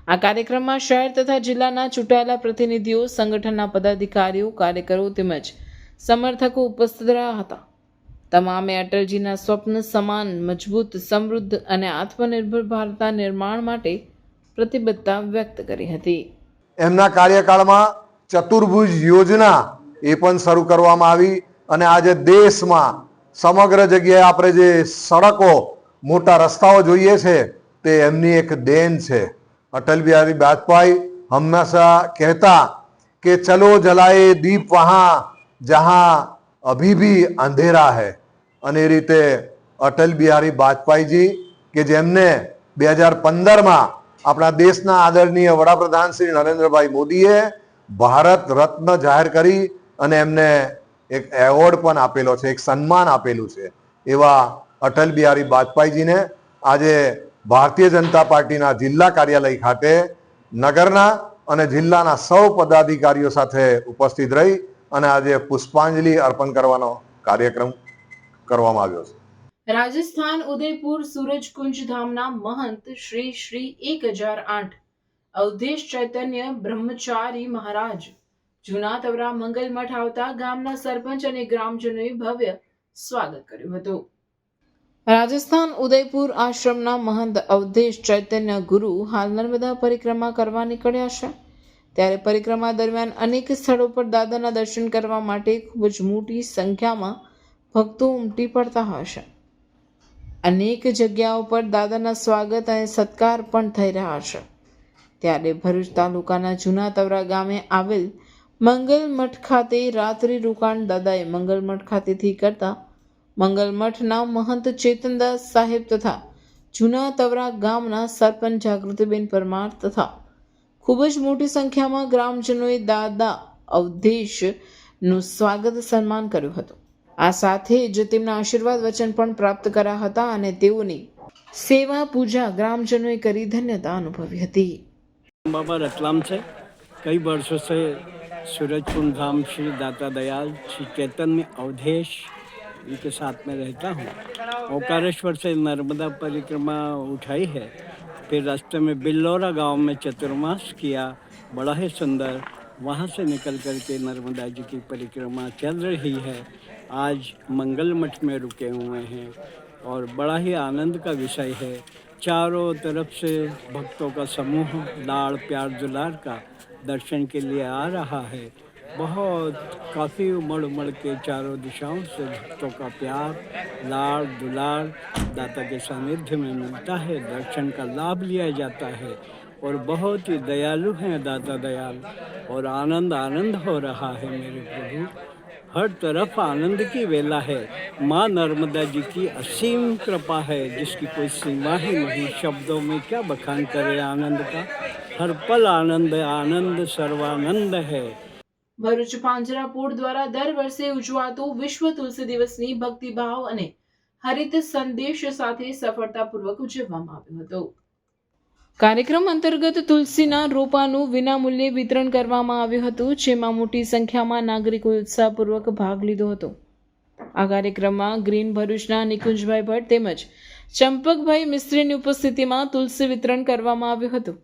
આ કાર્યક્રમમાં શહેર તથા જિલ્લાના ચૂંટાયેલા પ્રતિનિધિઓ, સંગઠનના પદાધિકારીઓ, કાર્યકરો તેમજ સમર્થકો ઉપસ્થિત રહ્યા હતા. તમામે અટલજીના સ્વપ્ન સમાન મજબૂત, સમૃદ્ધ અને આત્મનિર્ભર ભારતના નિર્માણ માટે પ્રતિબદ્ધતા વ્યક્ત કરી હતી. એમના કાર્યકાળમાં ચતુર્ભુજ યોજના એ પણ શરૂ કરવામાં આવી અને આજે દેશમાં સમગ્ર જગ્યાએ આપણે જે સડકો, મોટા રસ્તાઓ જોઈએ છે તે એમની એક દેન છે. અટલ બિહારી વાજપેયી હંમેશા કહેતા કે ચલો જલાએ દીપ વહાં જહાં અભી ભી અંધેરા હૈ. અને એ રીતે અટલ બિહારી વાજપેયીજી કે જેમને 2015માં આપણા દેશના આદરણીય વડાપ્રધાન શ્રી નરેન્દ્રભાઈ મોદીએ ભારત રત્ન જાહેર કરી અને એમને એક એવોર્ડ પણ આપેલો છે, એક સન્માન આપેલું છે. એવા અટલ બિહારી વાજપેયીજીને આજે ભારતીય જનતા પાર્ટીના જિલ્લા કાર્યાલય ખાતે નગરના અને જિલ્લાના સૌ પદાધિકારીઓ સાથે ઉપસ્થિત રહી અને આજે પુષ્પાંજલિ અર્પણ કરવાનો કાર્યક્રમ કરવામાં આવ્યો છે. રાજસ્થાન ઉદયપુર સૂરજકુંજ ધામના મહંત શ્રી શ્રી 1008 અવધેશ ચૈતન્ય બ્રહ્મચારી મહારાજ જૂના તવરા મંગલ મઠ આવતા ગામના સરપંચ અને ગ્રામજનોએ ભવ્ય સ્વાગત કર્યું હતું. રાજસ્થાન ઉદયપુર આશ્રમના મહંત અવધેશ ચૈતન્ય ગુરુ હાલ નર્મદા પરિક્રમા કરવા નીકળ્યા છે. ત્યારે પરિક્રમા દરમિયાન અનેક સ્થળો પર દાદાના દર્શન કરવા માટે ખૂબ જ મોટી સંખ્યામાં ભક્તો ઉમટી પડતા હોય છે. અનેક જગ્યાઓ પર દાદાના સ્વાગત અને સત્કાર પણ થઈ રહ્યા છે. ત્યારે ભરૂચ તાલુકાના જૂના તવરા ગામે આવેલ મંગલ મઠ ખાતે રાત્રિ રોકાણ દાદાએ મંગલ મઠ ખાતેથી કરતા મંગલ મઠના મહંત ચેતનદાસ સાહેબ તથા જૂના તવરા ગામના સરપંચ જાગૃતિબેન પરમાર તથા ખૂબ જ મોટી સંખ્યામાં ગ્રામજનોએ દાદા અવધેશનું સ્વાગત સન્માન કર્યું હતું. આ સાથે જ તેમના આશીર્વાદ વચન પણ પ્રાપ્ત કર્યા હતા અને તેઓની સેવા પૂજા ગ્રામજનોએ કરી ધન્યતા અનુભવી હતી. बाबा रतलाम से कई वर्षों से सूरजकुंड धाम श्री दाता दयाल श्री चैतन्य अवधेश इनके साथ में रहता हूँ. ओंकारेश्वर से नर्मदा परिक्रमा उठाई है, फिर रास्ते में बिल्लौरा गांव में चतुर्मास किया, बड़ा ही सुंदर. वहाँ से निकल कर के नर्मदा जी की परिक्रमा चल रही है. आज मंगल मठ में रुके हुए हैं और बड़ा ही आनंद का विषय है. चारों तरफ से भक्तों का समूह लाड़ प्यार दुलार का दर्शन के लिए आ रहा है. बहुत काफ़ी उमड़ के चारों दिशाओं से भक्तों का प्यार लाड़ दुलार दाता के सानिध्य में मिलता है. दर्शन का लाभ लिया जाता है और बहुत ही दयालु हैं दाता दयाल और आनंद आनंद हो रहा है मेरे प्रभु. हर तरफ आनंद की वेला है. माँ नर्मदा जी की असीम कृपा है जिसकी कोई सीमा ही नहीं. शब्दों में क्या बखान करे आनंद का. हर पल आनंद आनंद सर्वानंद है. ભરૂચ પાંજરાપોળ દ્વારા દર વર્ષે ઉજવાતો વિશ્વ તુલસી દિવસની ભક્તિભાવ અને હરિત સંદેશ સાથે સફળતાપૂર્વક ઉજવવામાં આવ્યો હતો. કાર્યક્રમ અંતર્ગત તુલસીના રોપાનું વિનામૂલ્યે વિતરણ કરવામાં આવ્યું હતું, જેમાં મોટી સંખ્યામાં નાગરિકોએ ઉત્સાહપૂર્વક ભાગ લીધો હતો. આ કાર્યક્રમમાં ગ્રીન ભરૂચના નિકુંજભાઈ ભટ્ટ તેમજ ચંપકભાઈ મિસ્ત્રીની ઉપસ્થિતિમાં તુલસી વિતરણ કરવામાં આવ્યું હતું.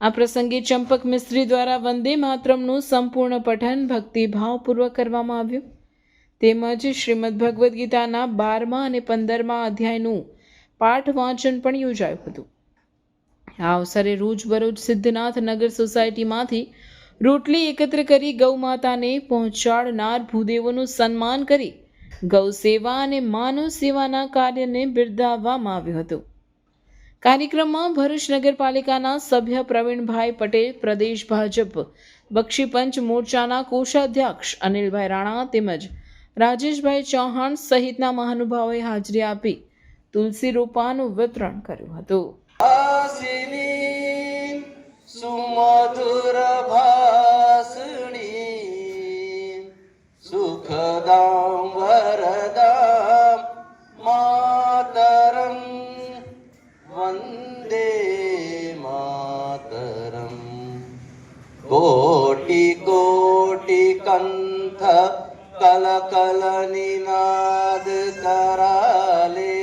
આ પ્રસંગે ચંપક મિસ્ત્રી દ્વારા વંદે માતરમનું સંપૂર્ણ પઠન ભક્તિભાવપૂર્વક કરવામાં આવ્યું. તેમજ શ્રીમદ ભગવદ્ ગીતાના 12મા અને 15મા અધ્યાયનું પાઠ વાંચન પણ યોજાયું હતું. આ અવસરે રોજબરોજ સિદ્ધનાથ નગર સોસાયટીમાંથી રોટલી એકત્ર કરી ગૌ માતાને પહોંચાડનાર ભૂદેવોનું સન્માન કરી ગૌ સેવા અને માનવ સેવાના કાર્યને બિરદાવવામાં આવ્યું હતું. કાર્યક્રમમાં ભરૂચ નગરપાલિકાના સભ્ય પ્રવીણભાઈ પટેલ, પ્રદેશ ભાજપ બક્ષીપંચ મોરચાના કોષાધ્યક્ષ અનિલભાઈ રાણા તેમજ રાજેશભાઈ ચૌહાણ સહિતના મહાનુભાવોએ હાજરી આપી તુલસી રોપાનું વિતરણ કર્યું હતું. સુમધુર ભાસણી સુખદામ વરદામ માતરમ વંદે માતરમ કોટિ કોટિ कल कल निनाद कराले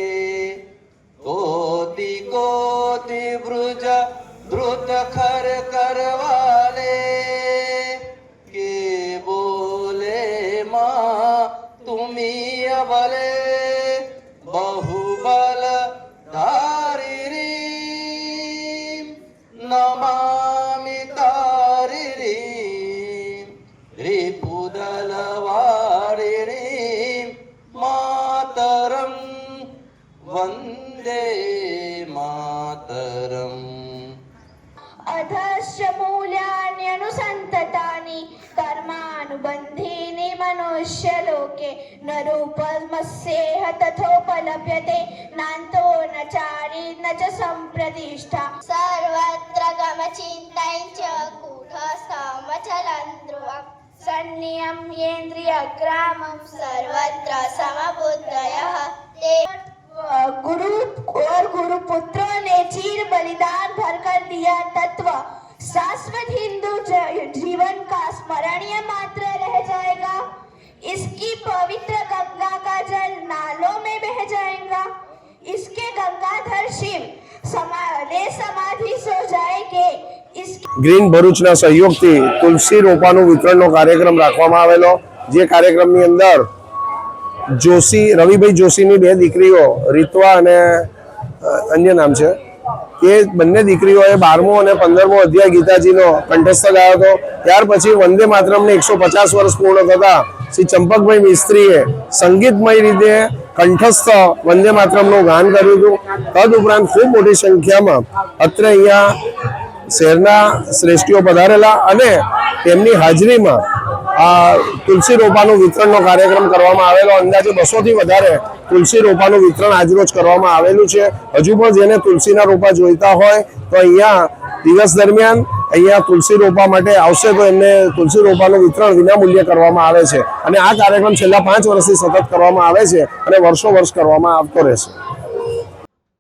कोटि कोटि ब्रुज द्रुत खर करवाले के बोले माँ तुम्ही अबले बहुबल धारिणी नमामि तारिणी रिपुदल वारिणी मातरम वंदे मातरम। अधस्य मूल्यान्यनुसन्ततानि कर्मानुबन्धीनि मनुष्यलोके न रूपमस्येह तथोपलभ्यते नान्तो न चारी न च सम्प्रतिष्ठा सर्वत्र गमचिन्तै च कूटस्थमचलं ध्रुवम् संनियम्येन्द्रियग्रामं सर्वत्र समबुद्धयः ते गुरु और गुरु पुत्रों ने चीर बलिदान भरकर दिया तत्व शाश्वत हिंदू जीवन का स्मरणीय मात्र रह जाएगा। इसकी पवित्र गंगा का जल नालों में बह जाएगा। इसके गंगाधर शिव समाधि सो जाएंगे। ગ્રીન ભરૂચના સહયોગથી તુલસી રોપાનું વિતરણનો કાર્યક્રમ રાખવામાં આવેલો, જે કાર્યક્રમની અંદર રવિભાઈ જોશીની બે દીકરીઓ રીતવા અને અન્ય નામ છે, એ બંને દીકરીઓએ 12મો અને 15મો અધ્યાય ગીતાજીનો કંઠસ્થ ગાયો હતો. ત્યાર પછી વંદે માતરમને 150 વર્ષ પૂર્ણ થતા શ્રી ચંપકભાઈ મિસ્ત્રીએ સંગીતમય રીતે કંઠસ્થ વંદે માતરમનું ગાન કર્યું હતું. તદુપરાંત ખૂબ મોટી સંખ્યામાં અત્રે અહીંયા શહેરના શ્રેષ્ઠીઓ પધારેલા અને તેમની હાજરીમાં આ તુલસી રોપાનું વિતરણનો કાર્યક્રમ કરવામાં આવેલો. અંદાજે 200થી વધારે તુલસી રોપાનું વિતરણ આજરોજ કરવામાં આવેલું છે. હજુ પણ જેને તુલસીના રોપા જોઈતા હોય તો અહીંયા દિવસ દરમિયાન અહીંયા તુલસી રોપા માટે આવશે તો એમને તુલસી રોપાનું વિતરણ વિનામૂલ્યે કરવામાં આવે છે અને આ કાર્યક્રમ છેલ્લા 5 વર્ષથી સતત કરવામાં આવે છે અને વર્ષો વર્ષ કરવામાં આવતો રહેશે.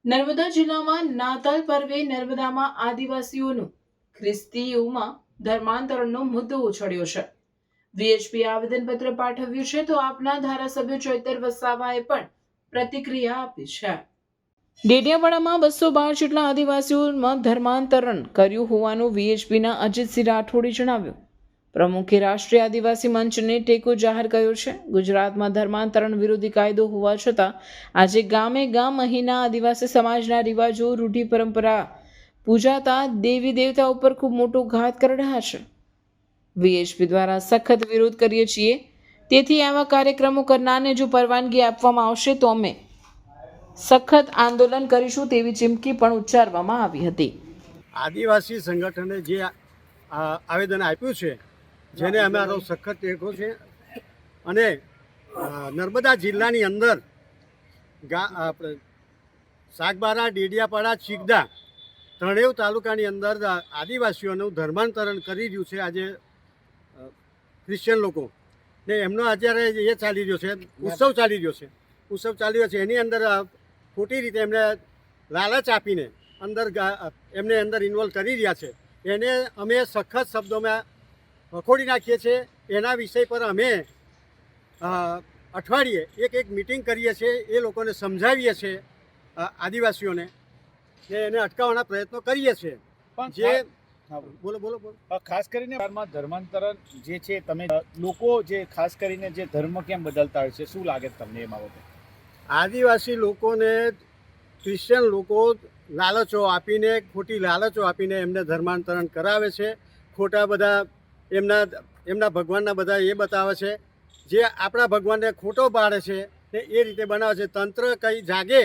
નર્મદા જિલ્લામાં નાતાલ પર્વે નર્મદામાં આદિવાસીઓનું ખ્રિસ્તીઓમાં ધર્માંતરણનો મુદ્દો ઉછળ્યો છે. વીએચપી આવેદનપત્ર પાઠવ્યું છે તો આપના ધારાસભ્ય ચૈતર વસાવાએ પણ પ્રતિક્રિયા આપી છે. ડેડિયાપાડામાં 212 જેટલા આદિવાસીઓમાં ધર્માંતરણ કર્યું હોવાનું વીએચપીના અજીતસિંહ રાઠોડે જણાવ્યું. પ્રમુખે રાષ્ટ્રીય આદિવાસી મંચને ટેકો જાહેર કર્યો છે. ગુજરાતમાં ધર્માંતરણ વિરોધી કાયદો હોવા છતાં આજે ગામે ગામ અહીંના આદિવાસી સમાજના રિવાજો, રૂઢિ પરંપરા પૂજાતા દેવી દેવતા ઉપર ખૂબ મોટો ઘાત કરી રહ્યા છે. વીએચપી દ્વારા સખત વિરોધ કરીએ છીએ. તેથી આવા કાર્યક્રમો કરનારને જો પરવાનગી આપવામાં આવશે તો અમે સખત આંદોલન કરીશું તેવી ચીમકી પણ ઉચ્ચારવામાં આવી હતી. આદિવાસી સંગઠને જે આવેદન આપ્યું છે, જેને અમારો સખત ટેકો છે અને નર્મદા જિલ્લાની અંદર આપણે સાગબારા, ડેડિયાપાડા, ચીકદા ત્રણેય તાલુકાની અંદર આદિવાસીઓનું ધર્માંતરણ કરી રહ્યું છે આજે ક્રિશ્ચિયન લોકો ને એમનો અત્યારે એ ચાલી રહ્યો છે, ઉત્સવ ચાલી રહ્યો છે. એની અંદર ખોટી રીતે એમને લાલચ આપીને એમને અંદર ઇન્વોલ્વ કરી રહ્યા છે. એને અમે સખત શબ્દોમાં વખોડી નાખીએ છીએ. એના વિષય પર અમે અઠવાડિયે એક મિટિંગ કરીએ છીએ, એ લોકોને સમજાવીએ છીએ આદિવાસીઓને, ને એને અટકાવવાના પ્રયત્નો કરીએ છીએ. જે બોલો ખાસ કરીને ધર્માંતરણ જે છે, તમે લોકો જે ખાસ કરીને જે ધર્મ કેમ બદલતા હોય છે, શું લાગે તમને એ બાબતે? આદિવાસી લોકોને ક્રિશ્ચિયન લોકો લાલચો આપીને, ખોટી લાલચો આપીને એમને ધર્માંતરણ કરાવે છે. ખોટા બધા એમના ભગવાનના બધા એ બતાવે છે, જે આપણા ભગવાનને ખોટો પાડે છે ને એ રીતે બનાવે છે. તંત્ર કંઈ જાગે,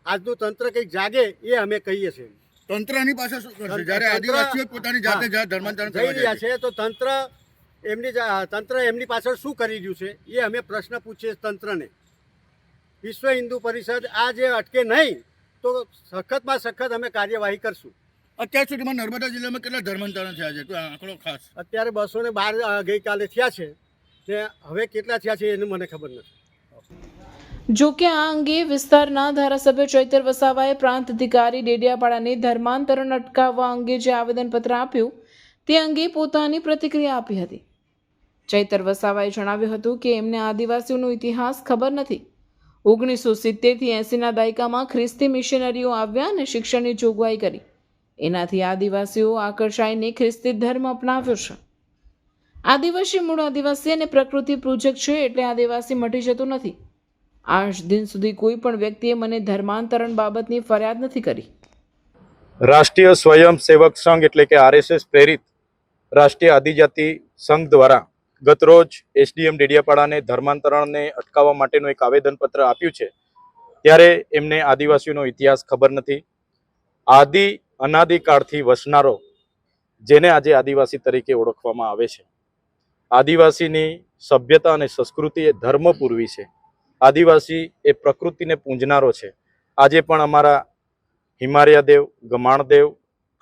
આજનું તંત્ર કંઈક જાગે એ અમે કહીએ છીએ. તંત્રની પાસે શું કરશે જ્યારે આદિવાસીઓ પોતાની જાતે ધર્માંતરણ થઈ રહ્યા છે? તો તંત્ર એમની પાછળ શું કરી રહ્યું છે એ અમે પ્રશ્ન પૂછીએ તંત્રને. વિશ્વ હિન્દુ પરિષદ આ જે અટકે નહીં તો સખતમાં સખત અમે કાર્યવાહી કરશું. અત્યાર સુધીમાં નર્મદા જિલ્લામાં કેટલા ધર્માંતરણ થયા છે? આંકડો ખાસ અત્યારે 212 ગઈકાલે થયા છે, ને હવે કેટલા થયા છે એનું મને ખબર નથી. જો કે આ અંગે વિસ્તારના ધારાસભ્ય ચૈતર વસાવાએ પ્રાંત અધિકારી ડેડિયાપાડાને ધર્માંતરણ અટકાવવા અંગે જે આવેદનપત્ર આપ્યું તે અંગે પોતાની પ્રતિક્રિયા આપી હતી. ચૈતર વસાવાએ જણાવ્યું હતું કે એમને આદિવાસીઓનો ઇતિહાસ ખબર નથી. 1970થી 80ના દાયકામાં ખ્રિસ્તી મિશનરીઓ આવ્યા અને શિક્ષણની જોગવાઈ કરી. એનાથી આદિવાસીઓ આકર્ષાઈને ખ્રિસ્તી ધર્મ અપનાવ્યો છે. આદિવાસી મૂળ આદિવાસી અને પ્રકૃતિ પૂજક છે, એટલે આદિવાસી મટી જતો નથી. આજ દિન સુધી કોઈ પણ વ્યક્તિએ મને ધર્માંતરણ બાબતની ફરિયાદ નથી કરી. રાષ્ટ્રીય સ્વયંસેવક સંઘ એટલે કે RSS પ્રેરિત રાષ્ટ્રીય આદિજાતિ સંઘ દ્વારા ગતરોજ SDM ડેડિયાપાડાને ધર્માંતરણને અટકાવવા માટેનું એક આવેદનપત્ર આપ્યું છે. ત્યારે એમને આદિવાસીઓનો ઇતિહાસ ખબર નથી. અનાદિકાળથી વસનારો જેને આજે આદિવાસી તરીકે ઓળખવામાં આવે છે. આદિવાસીની સભ્યતા અને સંસ્કૃતિ એ ધર્મપૂર્વી છે. આદિવાસી એ પ્રકૃતિને પૂંજનારો છે. આજે પણ અમારા હિમાલયદેવ, ગમાણદેવ,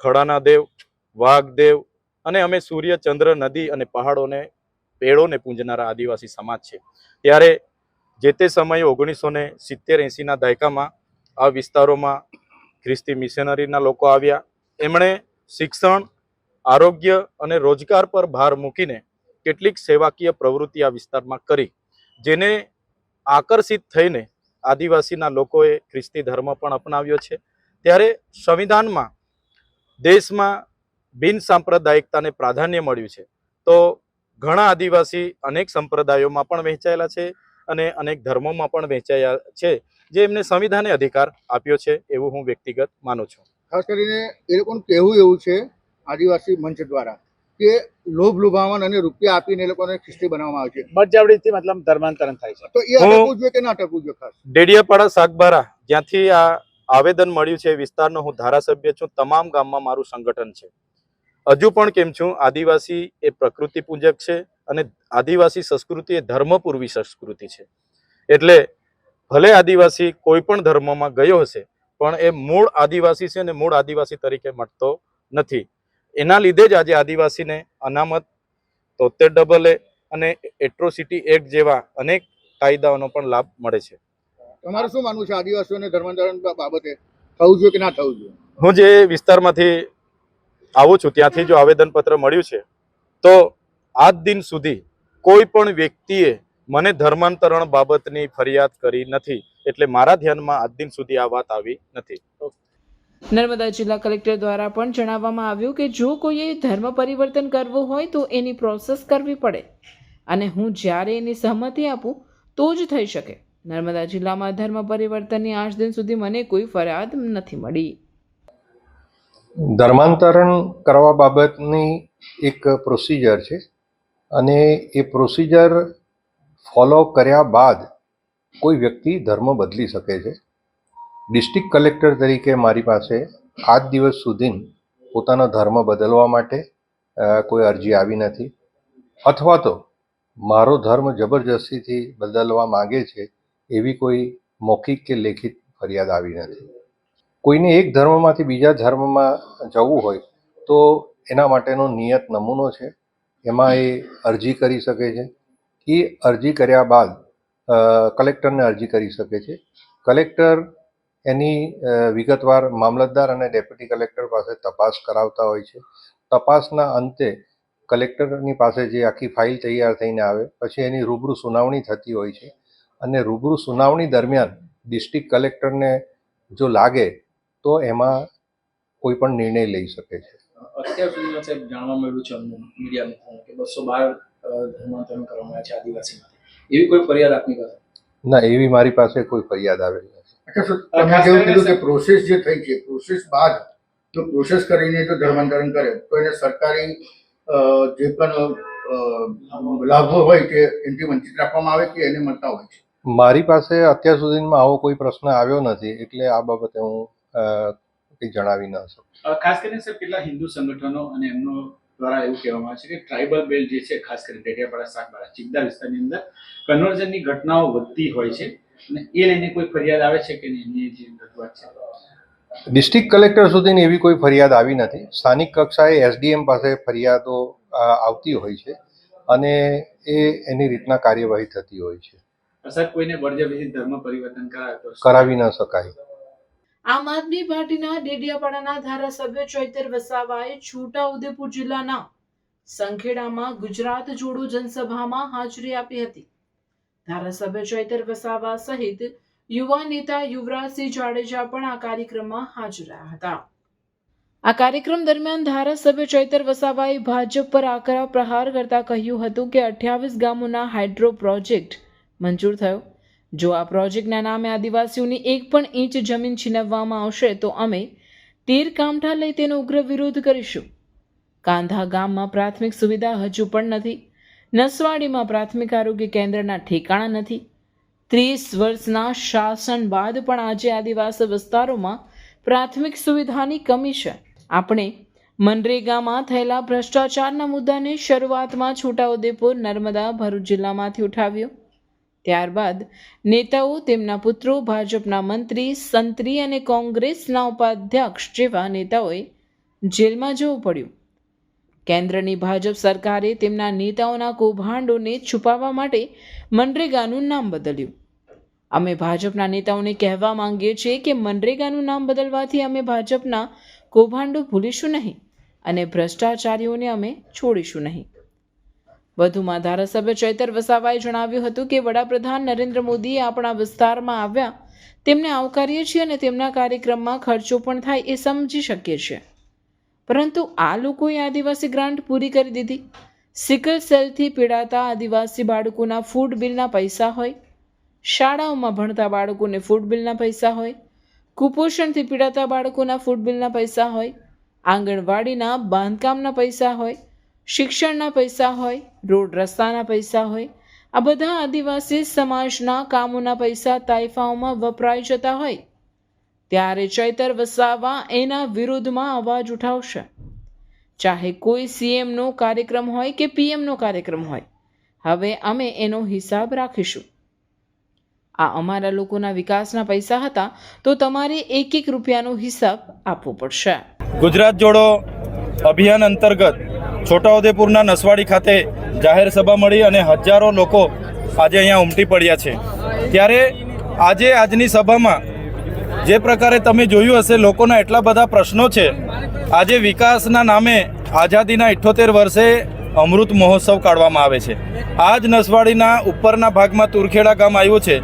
ખડાના દેવ, વાઘદેવ અને અમે સૂર્ય, ચંદ્ર, નદી અને પહાડોને, પેડોને પૂંજનારા આદિવાસી સમાજ છે. ત્યારે જે તે સમયે 1970-80ના દાયકામાં આ વિસ્તારોમાં ખ્રિસ્તી મિશનરીના લોકો આવ્યા. એમણે શિક્ષણ, આરોગ્ય અને રોજગાર પર ભાર મૂકીને કેટલીક સેવાકીય પ્રવૃત્તિ આ વિસ્તારમાં કરી, જેને આકર્ષિત થઈને આદિવાસીના લોકોએ ખ્રિસ્તી ધર્મ પણ અપનાવ્યો છે. ત્યારે સંવિધાનમાં દેશમાં બિન સાંપ્રદાયિકતાને પ્રાધાન્ય મળ્યું છે. તો ઘણા આદિવાસી અનેક સંપ્રદાયોમાં પણ વહેંચાયેલા છે અને અનેક ધર્મોમાં પણ વહેંચાયા છે, જે એમને સંવિધાને અધિકાર આપ્યો છે એવું હું વ્યક્તિગત માનું છું. ખાસ કરીને એ લોકોનું કહેવું એવું છે આદિવાસી મંચ દ્વારા કે લોભ લુભાવન અને રૂપિયા આપીને એ લોકોને ખ્રિસ્તી બનાવવામાં આવે છે. બળજબરીથી મતલબ ધર્માંતરણ થાય છે. તો એ અટકવું જોઈએ કે ના અટકવું જોઈએ? ખાસ ડેડિયાપાડા સાગબારા જ્યાંથી આ આવેદન મળ્યું છે, વિસ્તારનો હું ધારાસભ્ય છું. તમામ ગામમાં મારું સંગઠન છે. હજુ પણ કેમ છું, આદિવાસી એ પ્રકૃતિ પૂજક છે અને આદિવાસી સંસ્કૃતિ એ ધર્મપૂર્વી સંસ્કૃતિ છે. એટલે ભલે આદિવાસી કોઈ પણ ધર્મમાં ગયો હશે, પણ એ મૂળ આદિવાસી છે અને મૂળ આદિવાસી તરીકે મળતો નથી. એના લીધે જ આજે આદિવાસીને અનામત, 73AA અને એટ્રોસિટી એક્ટ જેવા અનેક કાયદાઓનો પણ લાભ મળે છે. તમારું શું માનવું છે આદિવાસીઓને ધર્માંતરણ બાબતે? થવું જોઈએ કે ના થવું જોઈએ? હું જે વિસ્તારમાંથી આવું છું ત્યાંથી જો આવેદનપત્ર મળ્યું છે, તો આજ દિન સુધી કોઈ પણ વ્યક્તિએ મને ધર્માંતરણ બાબતની ફરિયાદ કરી નથી. એટલે મારા ધ્યાનમાં આજ દિન સુધી આ વાત આવી નથી. નર્મદા જિલ્લા કલેક્ટર દ્વારા પણ જણાવવામાં આવ્યું કે જો કોઈએ ધર્મ પરિવર્તન કરવું હોય તો એની પ્રોસેસ કરવી પડે અને હું જ્યારે એની સહમતિ આપું તો જ થઈ શકે. નર્મદા જિલ્લામાં ધર્મ પરિવર્તનની આજ દિન સુધી મને કોઈ ફરિયાદ નથી મળી. ધર્માંતરણ કરવા બાબતની એક પ્રોસિજર છે અને એ પ્રોસિજર ફોલો કર્યા બાદ કોઈ વ્યક્તિ ધર્મ બદલી શકે છે. ડિસ્ટ્રિક્ટ કલેક્ટર તરીકે મારી પાસે આજ દિવસ સુધી પોતાનો ધર્મ બદલવા માટે કોઈ અરજી આવી નથી, અથવા તો મારો ધર્મ જબરજસ્તીથી બદલવા માગે છે એવી કોઈ મૌખિક કે લેખિત ફરિયાદ આવી નથી. કોઈને એક ધર્મમાંથી બીજા ધર્મમાં જવું હોય તો એના માટેનો નિયત નમૂનો છે, એમાં એ અરજી કરી શકે છે. એ અરજી કર્યા બાદ કલેક્ટરને અરજી કરી શકે છે. કલેક્ટર એની વિગતવાર મામલતદાર અને ડેપ્યુટી કલેક્ટર પાસે તપાસ કરાવતા હોય છે. તપાસના અંતે કલેક્ટરની પાસે જે આખી ફાઇલ તૈયાર થઈને આવે પછી એની રૂબરૂ સુનાવણી થતી હોય છે અને રૂબરૂ સુનાવણી દરમિયાન ડિસ્ટ્રિક્ટ કલેક્ટરને જો લાગે તો એમાં કોઈ પણ નિર્ણય લઈ શકે છે. અત્યાર સુધીમાં સાહેબ જાણવા મળ્યું છે અમને મીડિયામાં કે 212 ધર્માંતરણ કરવામાં આવ્યા છે આદિવાસીમાંથી. એવી કોઈ ફરિયાદ આપની પાસે? ના, એવી મારી પાસે કોઈ ફરિયાદ આવેલી નથી. તમે જેવું કીધું કે પ્રોસેસ જે થઈ છે, પ્રોસેસ બાદ જો પ્રોસેસ કરીને જો ધર્માંતરણ કરે તો એને સરકારી જે પણ લાભો હોય કે એનાથી વંચિત રાખવામાં આવે કે એને મળતા હોય છે? મારી પાસે અત્યાર સુધીમાં આવો કોઈ પ્રશ્ન આવ્યો નથી, એટલે આ બાબતે હું કંઈ જણાવી ન શકું. ખાસ કરીને સર કેટલા હિન્દુ સંગઠનો અને એમનો દ્વારા એવું કહેવામાં આવે છે કે ટ્રાઇબલ બેલ્ટ જે છે, ખાસ કરીને ડેડિયાપાડા, સાગબારા, ચિકદા વિસ્તારની અંદર કન્વર્ઝનની ઘટનાઓ વધતી હોય છે અને એ લઈને કોઈ ફરિયાદ આવે છે કે નહીં? એની જે રજૂઆત છે ડિસ્ટ્રિક્ટ કલેક્ટર સુધીની એવી કોઈ ફરિયાદ આવી નથી. સ્થાનિક કક્ષાએ SDM પાસે ફરિયાદો આવતી હોય છે અને એની રીતના કાર્યવાહી થતી હોય છે. સર, કોઈને બળજબરીથી ધર્મ પરિવર્તન કરાવે તો કરાવી ન શકાય. આમ આદમી પાર્ટીના ડેડિયાપાડાના ધારાસભ્ય ચૈતર વસાવાએ છોટાઉદેપુર જિલ્લાના સંખેડામાં ગુજરાત જોડો જનસભામાં હાજરી આપી હતી. ધારાસભ્ય ચૈતર વસાવા સહિત યુવા નેતા યુવરાજસિંહ જાડેજા પણ આ કાર્યક્રમમાં હાજર રહ્યા હતા. આ કાર્યક્રમ દરમિયાન ધારાસભ્ય ચૈતર વસાવાએ ભાજપ પર આકરા પ્રહાર કરતા કહ્યું હતું કે 28 ગામોના હાઇડ્રો પ્રોજેક્ટ મંજૂર થયો. જો આ પ્રોજેક્ટના નામે આદિવાસીઓની એક પણ ઇંચ જમીન છીનવવામાં આવશે તો અમે તીર કામઠા લઈ તેનો ઉગ્ર વિરોધ કરીશું. કાંધા ગામમાં પ્રાથમિક સુવિધા હજુ પણ નથી. નસવાડીમાં પ્રાથમિક આરોગ્ય કેન્દ્રના ઠેકાણા નથી. 30 વર્ષના શાસન બાદ પણ આજે આદિવાસી વિસ્તારોમાં પ્રાથમિક સુવિધાની કમી છે. આપણે મનરેગામાં થયેલા ભ્રષ્ટાચારના મુદ્દાને શરૂઆતમાં છોટાઉદેપુર, નર્મદા, ભરૂચ જિલ્લામાંથી ઉઠાવ્યો. ત્યારબાદ નેતાઓ, તેમના પુત્રો, ભાજપના મંત્રી, સંત્રી અને કોંગ્રેસના ઉપાધ્યક્ષ જેવા નેતાઓએ જેલમાં જવું પડ્યું. કેન્દ્રની ભાજપ સરકારે તેમના નેતાઓના કૌભાંડોને છુપાવવા માટે મનરેગાનું નામ બદલ્યું. અમે ભાજપના નેતાઓને કહેવા માંગીએ છીએ કે મનરેગાનું નામ બદલવાથી અમે ભાજપના કૌભાંડો ભૂલીશું નહીં અને ભ્રષ્ટાચારીઓને અમે છોડીશું નહીં. વધુમાં ધારાસભ્ય ચૈતર વસાવાએ જણાવ્યું હતું કે વડાપ્રધાન નરેન્દ્ર મોદીએ આપણા વિસ્તારમાં આવ્યા, તેમને આવકારીએ છીએ અને તેમના કાર્યક્રમમાં ખર્ચો પણ થાય એ સમજી શકીએ છીએ. પરંતુ આ લોકોએ આદિવાસી ગ્રાન્ટ પૂરી કરી દીધી. સિકલ સેલથી પીડાતા આદિવાસી બાળકોના ફૂડ બિલના પૈસા હોય, શાળાઓમાં ભણતા બાળકોને ફૂડ બિલના પૈસા હોય, કુપોષણથી પીડાતા બાળકોના ફૂડ બિલના પૈસા હોય, આંગણવાડીના બાંધકામના પૈસા હોય, શિક્ષણના પૈસા હોય, રોડ રસ્તાના પૈસા હોય, આ બધા આદિવાસી સમાજના કામોના પૈસા તાઇફાઓમાં વપરાઈ જતા હોય ત્યારે ચૈતર વસાવા એના વિરુદ્ધમાં અવાજ ઉઠાવશે. ચાહે કોઈ સીએમનો કાર્યક્રમ હોય કે પીએમનો કાર્યક્રમ હોય, હવે અમે એનો હિસાબ રાખીશું. આ અમારા લોકોના વિકાસના પૈસા હતા તો તમારે 1-1 રૂપિયાનો હિસાબ આપવો પડશે. ગુજરાત જોડો અભિયાન અંતર્ગત છોટાઉદેપુરના નસવાડી ખાતે જાહેર સભા મળી અને હજારો લોકો આજે અહીંયા ઉમટી પડ્યા છે. ત્યારે આજની સભામાં જે પ્રકારે તમે જોયું હશે, લોકોના એટલા બધા પ્રશ્નો છે. આજે વિકાસના નામે આઝાદીના 78 વર્ષે અમૃત મહોત્સવ કાઢવામાં આવે છે. આ જ નસવાડીના ઉપરના ભાગમાં તુરખેડા ગામ આવ્યું છે.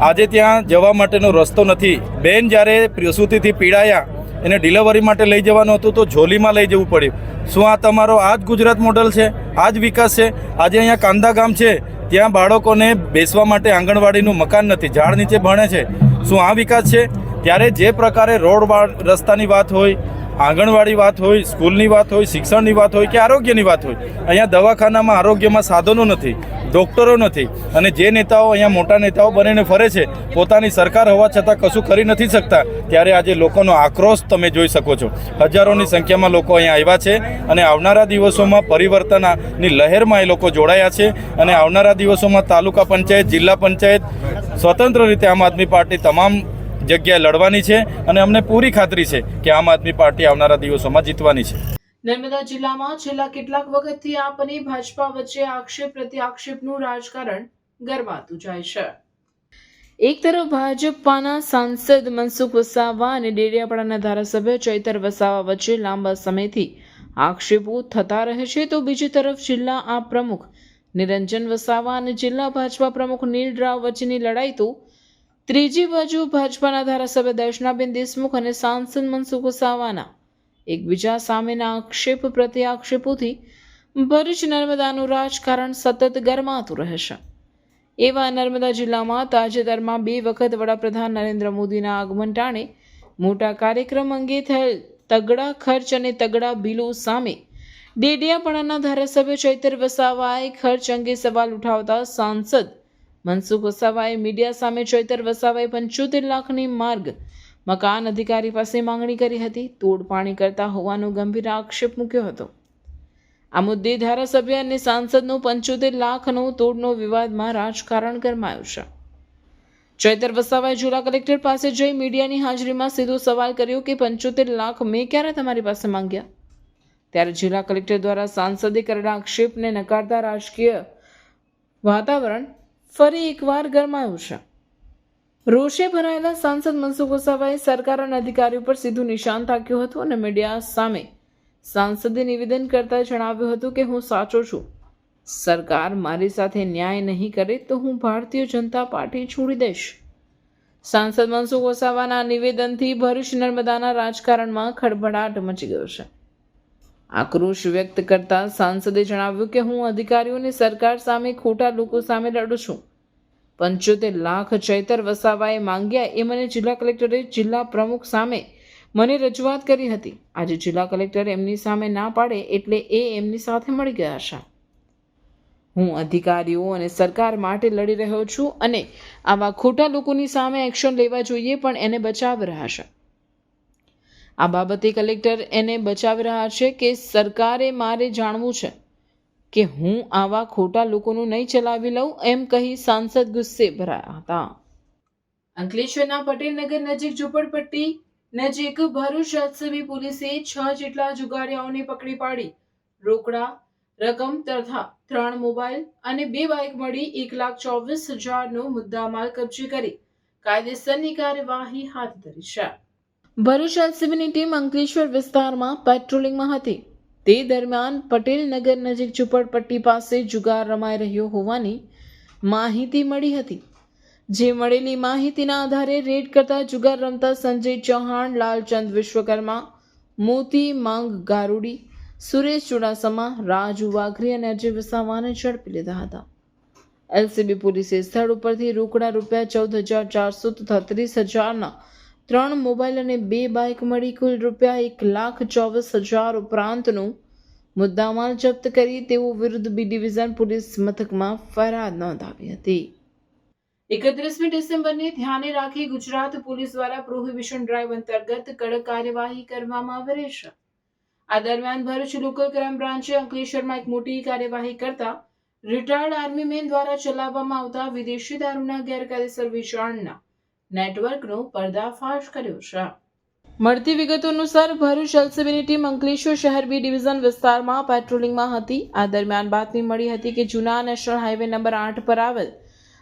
આજે ત્યાં જવા માટેનો રસ્તો નથી. બેન જ્યારે પ્રસૂતિથી પીડાયા, એને ડિલિવરી માટે લઈ જવાનું હતું તો ઝોલીમાં લઈ જવું પડ્યું. શું આ તમારો આ જ ગુજરાત મોડલ છે? આ જ વિકાસ છે? આજે અહીંયા કાંધા ગામ છે, ત્યાં બાળકોને બેસવા માટે આંગણવાડીનું મકાન નથી, ઝાડ નીચે ભણે છે. શું આ વિકાસ છે? ત્યારે જે પ્રકારે રોડ રસ્તાની વાત હોય, આંગણવાડી વાત હોય, સ્કૂલની વાત હોય, શિક્ષણની વાત હોય કે આરોગ્યની વાત હોય, અહીંયા દવાખાનામાં આરોગ્યમાં સાધનો નથી, ડૉક્ટરો નથી. અને જે નેતાઓ અહીંયા મોટા નેતાઓ બનીને ફરે છે, પોતાની સરકાર હોવા છતાં કશું કરી નથી શકતા, ત્યારે આજે લોકોનો આક્રોશ તમે જોઈ શકો છો. હજારોની સંખ્યામાં લોકો અહીંયા આવ્યા છે અને આવનારા દિવસોમાં પરિવર્તનની લહેરમાં એ લોકો જોડાયા છે. અને આવનારા દિવસોમાં તાલુકા પંચાયત, જિલ્લા પંચાયત સ્વતંત્ર રીતે આમ આદમી પાર્ટી તમામ જગ્યાએ લડવાની છે અને અમને પૂરી ખાતરી છે કે આમ આદમી પાર્ટી આવનારા દિવસોમાં જીતવાની છે. નર્મદા જિલ્લામાં છેલ્લા કેટલાક વખતથી આપ અને ભાજપા વચ્ચે આક્ષેપ પ્રત્યાક્ષેપનું રાજકારણ ગરમાતું જાય છે. એક તરફ ભાજપાના સાંસદ મનસુખ વસાવા અને ડેડિયાપાડાના ધારાસભ્ય ચૈતર વસાવા વચ્ચે લાંબા સમયથી આક્ષેપો થતા રહે છે, તો બીજી તરફ જિલ્લા આપ પ્રમુખ નિરંજન વસાવા અને જિલ્લા ભાજપા પ્રમુખ નીલ રાવ વચ્ચેની લડાઈ તો ત્રીજી બાજુ ભાજપાના ધારાસભ્ય દર્શનાબેન દેશમુખ અને સાંસદ મનસુખ વસાવાના એકબીજા સામેના આક્ષેપ પ્રત્યાક્ષેપોથી ભરૂચ નર્મદાનું રાજકારણ સતત ગરમાતું રહેશે. એવા નર્મદા જિલ્લામાં તાજેતરમાં 2 વખત વડાપ્રધાન નરેન્દ્ર મોદીના આગમન ટાણે મોટા કાર્યક્રમ અંગે થયેલ તગડા ખર્ચ અને તગડા બિલો સામે ડેડિયાપાડાના ધારાસભ્ય ચૈતર વસાવાએ ખર્ચ અંગે સવાલ ઉઠાવતા સાંસદ મનસુખ વસાવાએ મીડિયા સામે ચૈતર વસાવાએ 75 લાખની માર્ગ મકાન અધિકારી પાસે માંગણી કરી હતી, તોડપાણી કરતા હોવાનો ગંભીર આક્ષેપ મૂક્યો હતો. આ મુદ્દે ધારાસભ્ય અને સાંસદનો 75 લાખનો તોડનો વિવાદમાં રાજકારણ ગરમાયું છે. ચૈતર વસાવાએ જિલ્લા કલેક્ટર પાસે જઈ મીડિયાની હાજરીમાં સીધો સવાલ કર્યો કે 75 લાખ મેં ક્યારે તમારી પાસે માંગ્યા? ત્યારે જિલ્લા કલેક્ટર દ્વારા સાંસદે કરેલા આક્ષેપને નકારતા રાજકીય વાતાવરણ ફરી એકવાર ગરમાયું છે. રોષે ભરાયેલા સાંસદ મનસુખ વસાવાએ સરકાર અને અધિકારીઓ પર સીધું નિશાન તાક્યું હતું અને મીડિયા સામે સાંસદે નિવેદન કરતા જણાવ્યું હતું કે હું સાચો છું. સરકાર મારી સાથે ન્યાય નહીં કરે તો હું ભારતીય જનતા પાર્ટી છોડી દઈશ. સાંસદ મનસુખ વસાવાના નિવેદનથી ભરૂચ નર્મદાના રાજકારણમાં ખળભળાટ મચી ગયો છે. આક્રોશ વ્યક્ત કરતા સાંસદે જણાવ્યું કે હું અધિકારીઓની સરકાર સામે ખોટા લોકો સામે લડું છું. 75 લાખ ચૈતર વસાવાએ માંગ્યા એ મને જિલ્લા કલેક્ટરે જિલ્લા પ્રમુખ સામે મને રજૂઆત કરી હતી. આજે જિલ્લા કલેક્ટર એમની સામે ના પાડે એટલે એ એમની સાથે મળી ગયા છે. હું અધિકારીઓ અને સરકાર માટે લડી રહ્યો છું અને આવા ખોટા લોકોની સામે એક્શન લેવા જોઈએ પણ એને બચાવી રહ્યા છે. આ બાબતે કલેક્ટર એને બચાવી રહ્યા છે કે સરકારે મારે જાણવું છે કે હું આવા ખોટા લોકોનું નહીં ચલાવી લઉં એમ કહી સાંસદ ગુસ્સે ભરાયા હતા. અંકલેશ્વરના પટેલનગર નજીક ઝુંપડપટ્ટી નજીક ભરૂચ એલસીબી પોલીસે 6 જેટલા જુગારીયાઓને પકડી પાડી રોકડા રકમ તથા 3 મોબાઈલ અને 2 બાઇક મળી 1,24,000નો મુદ્દામાલ કબજે કરી કાયદેસરની કાર્યવાહી હાથ ધરી છે. ભરૂચ એલસીબીની ટીમ અંકલેશ્વર વિસ્તારમાં પેટ્રોલિંગમાં હતી. તે દરમિયાન પટેલનગર નજીક ઝુંપડપટ્ટી પાસે જુગાર રમાઈ રહ્યો હોવાની માહિતી મળી હતી. જે મળેલી માહિતીના આધારે રેડ કરતા જુગાર રમતા સંજય ચૌહાણ, લાલચંદ વિશ્વકર્મા, મોતી માંગ ગારુડી, સુરેશ ચુડાસમા, રાજુ વાઘરી અને અજય વસાવાને ઝડપી લીધા હતા. એલસીબી પોલીસે સ્થળ ઉપરથી રોકડા રૂપિયા 14,400 તથા 30,000ના 3 મોબાઈલ અને 2 બાઇક મળી કુલ રૂપિયા 1,24,000 ઉપરાંતનો મુદ્દામાલ જપ્ત કરી તેઓ વિરુદ્ધ બી ડિવિઝન પોલીસ મથકમાં ફરિયાદ નોંધાવી હતી. 31મી ડિસેમ્બરને ધ્યાને રાખી ગુજરાત પોલીસ દ્વારા પ્રોહિબિશન ડ્રાઈવ અંતર્ગત કડક કાર્યવાહી કરવામાં આવી રહી છે. આ દરમિયાન ભરૂચ લોકલ ક્રાઇમ બ્રાન્ચે અંકલેશ્વરમાં એક મોટી કાર્યવાહી કરતા રિટાયર્ડ આર્મી મેન દ્વારા ચલાવવામાં આવતા વિદેશી દારૂના ગેરકાયદેસર વેચાણના નેટવર્કનો પર્દાફાશ કર્યો છે. મળતી વિગતો અનુસાર ભરૂચ એલસીબીની ટીમ અંકલેશ્વર શહેર બી ડિવિઝન વિસ્તારમાં પેટ્રોલિંગમાં હતી. આ દરમિયાન બાતમી મળી હતી કે જૂના નેશનલ હાઈવે નંબર 8 પર આવેલ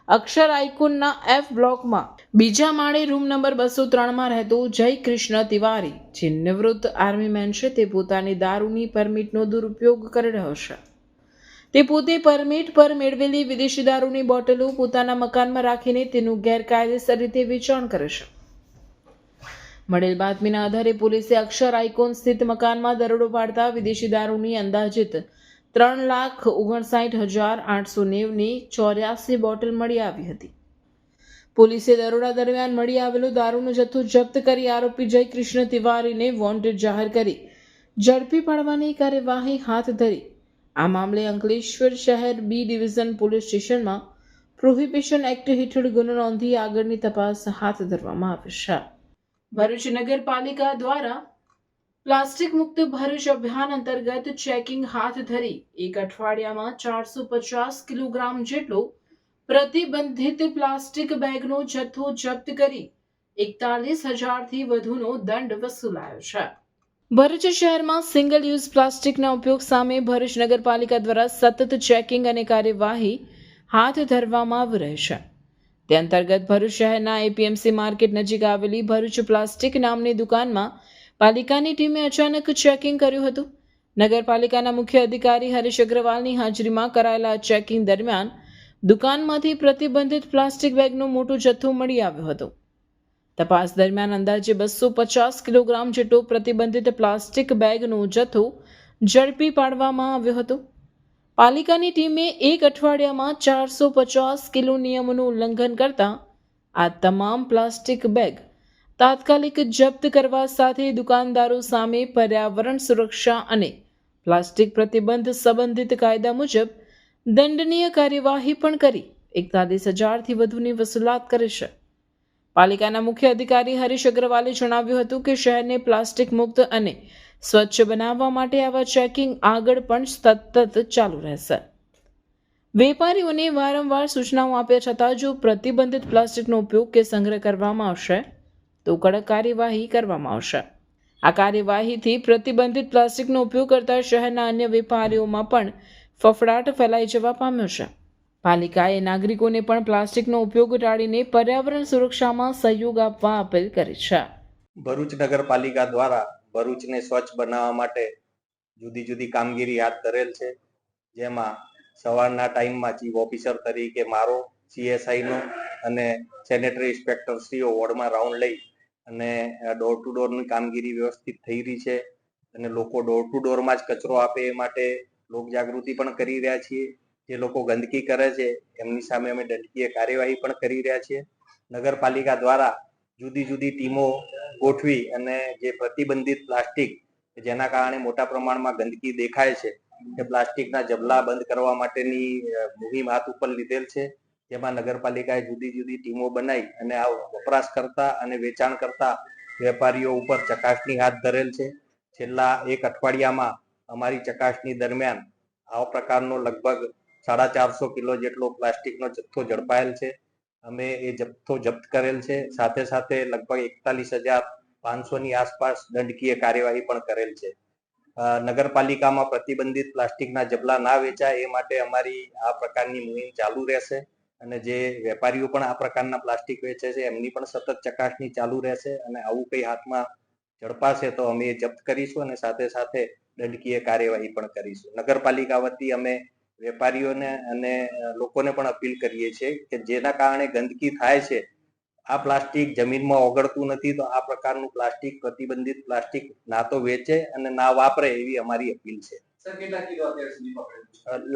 અક્ષર આઇકોનના F બ્લોકમાં બીજા માળે રૂમ નંબર 203માં રહેતો જય કૃષ્ણ તિવારી જે નિવૃત્ત આર્મી મેન છે તે પોતાની દારૂની પરમિટનો દુરુપયોગ કરી રહ્યો છે. તે પોતે પરમિટ પર મેળવેલી વિદેશી દારૂની બોટલો પોતાના મકાનમાં રાખીને તેનું ગેરકાયદેસર રીતે વેચાણ કરે છે. મળેલ બાતમીના આધારે પોલીસે અક્ષર આઇકોન સ્થિત મકાનમાં દરોડો પાડતા વિદેશી દારૂની અંદાજિત 3,59,890ની 84 બોટલ મળી આવી હતી. પોલીસે દરોડા દરમિયાન મળી આવેલો દારૂનો જથ્થો જપ્ત કરી આરોપી જય કૃષ્ણ તિવારીને વોન્ટેડ જાહેર કરી ઝડપી પાડવાની કાર્યવાહી હાથ ધરી. આ મામલે અંકલેશ્વર શહેર બી ડિવિઝન પોલીસ સ્ટેશનમાં પ્રોહિબિશન એક્ટ હેઠળ ગુનો નોંધી આગળની તપાસ હાથ ધરવામાં આવી છે. ભરૂચ નગરપાલિકા દ્વારા પ્લાસ્ટિક મુક્ત ભરૂચ અભિયાન અંતર્ગત ચેકિંગ હાથ ધરી એક અઠવાડિયામાં 450 કિલોગ્રામ જેટલો પ્રતિબંધિત પ્લાસ્ટિક બેગનો જથ્થો જપ્ત કરી 41,000થી વધુનો દંડ વસૂલાયો છે. ભરૂચ શહેરમાં સિંગલ યુઝ પ્લાસ્ટિકના ઉપયોગ સામે ભરૂચ નગરપાલિકા દ્વારા સતત ચેકિંગ અને કાર્યવાહી હાથ ધરવામાં આવી રહી છે. તે અંતર્ગત ભરૂચ શહેરના એપીએમસી માર્કેટ નજીક આવેલી ભરૂચ પ્લાસ્ટિક નામની દુકાનમાં પાલિકાની ટીમે અચાનક ચેકિંગ કર્યું હતું. નગરપાલિકાના મુખ્ય અધિકારી હરીશ અગ્રવાલની હાજરીમાં કરાયેલા ચેકિંગ દરમિયાન દુકાનમાંથી પ્રતિબંધિત પ્લાસ્ટિક બેગનો મોટો જથ્થો મળી આવ્યો હતો. તપાસ દરમિયાન અંદાજે 250 કિલોગ્રામ જેટલો પ્રતિબંધિત પ્લાસ્ટિક બેગનો જથ્થો ઝડપી પાડવામાં આવ્યો હતો. પાલિકાની ટીમે એક અઠવાડિયામાં 450 કિલો નિયમોનું ઉલ્લંઘન કરતા આ તમામ પ્લાસ્ટિક બેગ તાત્કાલિક જપ્ત કરવા સાથે દુકાનદારો સામે પર્યાવરણ સુરક્ષા અને પ્લાસ્ટિક પ્રતિબંધ સંબંધિત કાયદા મુજબ દંડનીય કાર્યવાહી પણ કરી 41,000થી વધુની વસૂલાત કરી છે. પાલિકાના મુખ્ય અધિકારી હરીશ અગ્રવાલે જણાવ્યું હતું કે શહેરને પ્લાસ્ટિક મુક્ત અને સ્વચ્છ બનાવવા માટે આવા ચેકિંગ આગળ પણ સતત ચાલુ રહેશે. વેપારીઓને વારંવાર સૂચનાઓ આપ્યા છતાં જો પ્રતિબંધિત પ્લાસ્ટિકનો ઉપયોગ કે સંગ્રહ કરવામાં આવશે તો કડક કાર્યવાહી કરવામાં આવશે. આ કાર્યવાહીથી પ્રતિબંધિત પ્લાસ્ટિકનો ઉપયોગ કરતા શહેરના અન્ય વેપારીઓમાં પણ ફફડાટ ફેલાઈ જવા પામ્યો છે. પાલિકાએ નાગરિકોને પણ પ્લાસ્ટિકનો ઉપયોગ ટાળીને પર્યાવરણ સુરક્ષામાં સહયોગ આપવા અપીલ કરી છે. ભરૂચ નગરપાલિકા દ્વારા ભરૂચને સ્વચ્છ બનાવવા માટે જુદી જુદી કામગીરી હાથ ધરેલ છે, જેમાં સવારના ટાઈમમાં ચીફ ઓફિસર તરીકે મારો, CSI નો અને સેનેટરી ઇન્સ્પેક્ટર શ્રીઓ વોર્ડમાં રાઉન્ડ લઈ અને ડોર ટુ ડોરની કામગીરી વ્યવસ્થિત થઈ રહી છે અને લોકો ડોર ટુ ડોરમાં જ કચરો આપે એ માટે લોક જાગૃતિ પણ કરી રહ્યા છીએ. જે લોકો ગંદકી કરે છે એમની સામે અમે દંડકીય કાર્યવાહી પણ કરી રહ્યા છીએ. નગરપાલિકા દ્વારા જુદી જુદી ટીમો ગોઠવી અને જે પ્રતિબંધિત પ્લાસ્ટિક જેના કારણે મોટા પ્રમાણમાં ગંદકી દેખાય છે એ પ્લાસ્ટિકના જબલા બંધ કરવા માટેની મુહિમ હાથ ઉપર લીધેલ છે, જેમાં નગરપાલિકાએ જુદી જુદી ટીમો બનાવી અને આ વપરાશ કરતા અને વેચાણ કરતા વેપારીઓ ઉપર ચકાસણી હાથ ધરેલ છે. છેલ્લા એક અઠવાડિયામાં અમારી ચકાસણી દરમિયાન આવા પ્રકારનો લગભગ 450 કિલો જેટલો પ્લાસ્ટિકનો જથ્થો ઝડપાયેલ છે. અમે એ જથ્થો જપ્ત કરેલ છે. સાથે સાથે લગભગ 41,500ની આસપાસ દંડકીય કાર્યવાહી પણ કરેલ છે. નગરપાલિકામાં પ્રતિબંધિત પ્લાસ્ટિકના જબલા ના વેચાય એ માટે અમારી આ પ્રકારની મુહિમ ચાલુ રહેશે અને જે વેપારીઓ પણ આ પ્રકારના પ્લાસ્ટિક વેચે છે એમની પણ સતત ચકાસણી ચાલુ રહેશે અને આવું કઈ હાથમાં ઝડપાશે તો અમે એ જપ્ત કરીશું અને સાથે સાથે દંડકીય કાર્યવાહી પણ કરીશું. નગરપાલિકા વતી અમે વેપારીઓને અને લોકોને પણ અપીલ કરીએ છીએ કે જેના કારણે ગંદકી થાય છે, આ પ્લાસ્ટિક જમીનમાં ઓગળતું નથી, તો આ પ્રકારનું પ્લાસ્ટિક પ્રતિબંધિત પ્લાસ્ટિક ના તો વેચે અને ના વાપરે એવી અમારી અપીલ છે.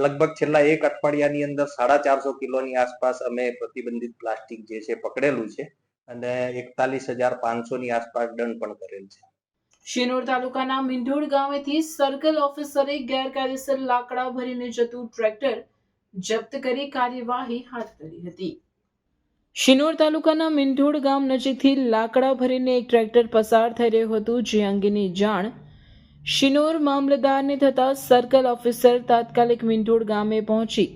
લગભગ છેલ્લા એક અઠવાડિયાની અંદર 450 કિલોની આસપાસ અમે પ્રતિબંધિત પ્લાસ્ટિક જે છે પકડેલું છે અને 41,500ની આસપાસ દંડ પણ કરેલ છે. શિનોર તાલુકાના મીંઢોળ ગામેથી સર્કલ ઓફિસરે ગેરકાયદેસર લાકડા ભરીને જતું ટ્રેક્ટર જપ્ત કરી કાર્યવાહી હાથ ધરી હતી. શિનોર તાલુકાના મીંઢોળ ગામ નજીકથી લાકડા ભરીને એક ટ્રેક્ટર પસાર થઈ રહ્યું હતું, જે અંગેની જાણ શિનોર મામલતદારને થતા સર્કલ ઓફિસર તાત્કાલિક મીંઢોળ ગામે પહોંચી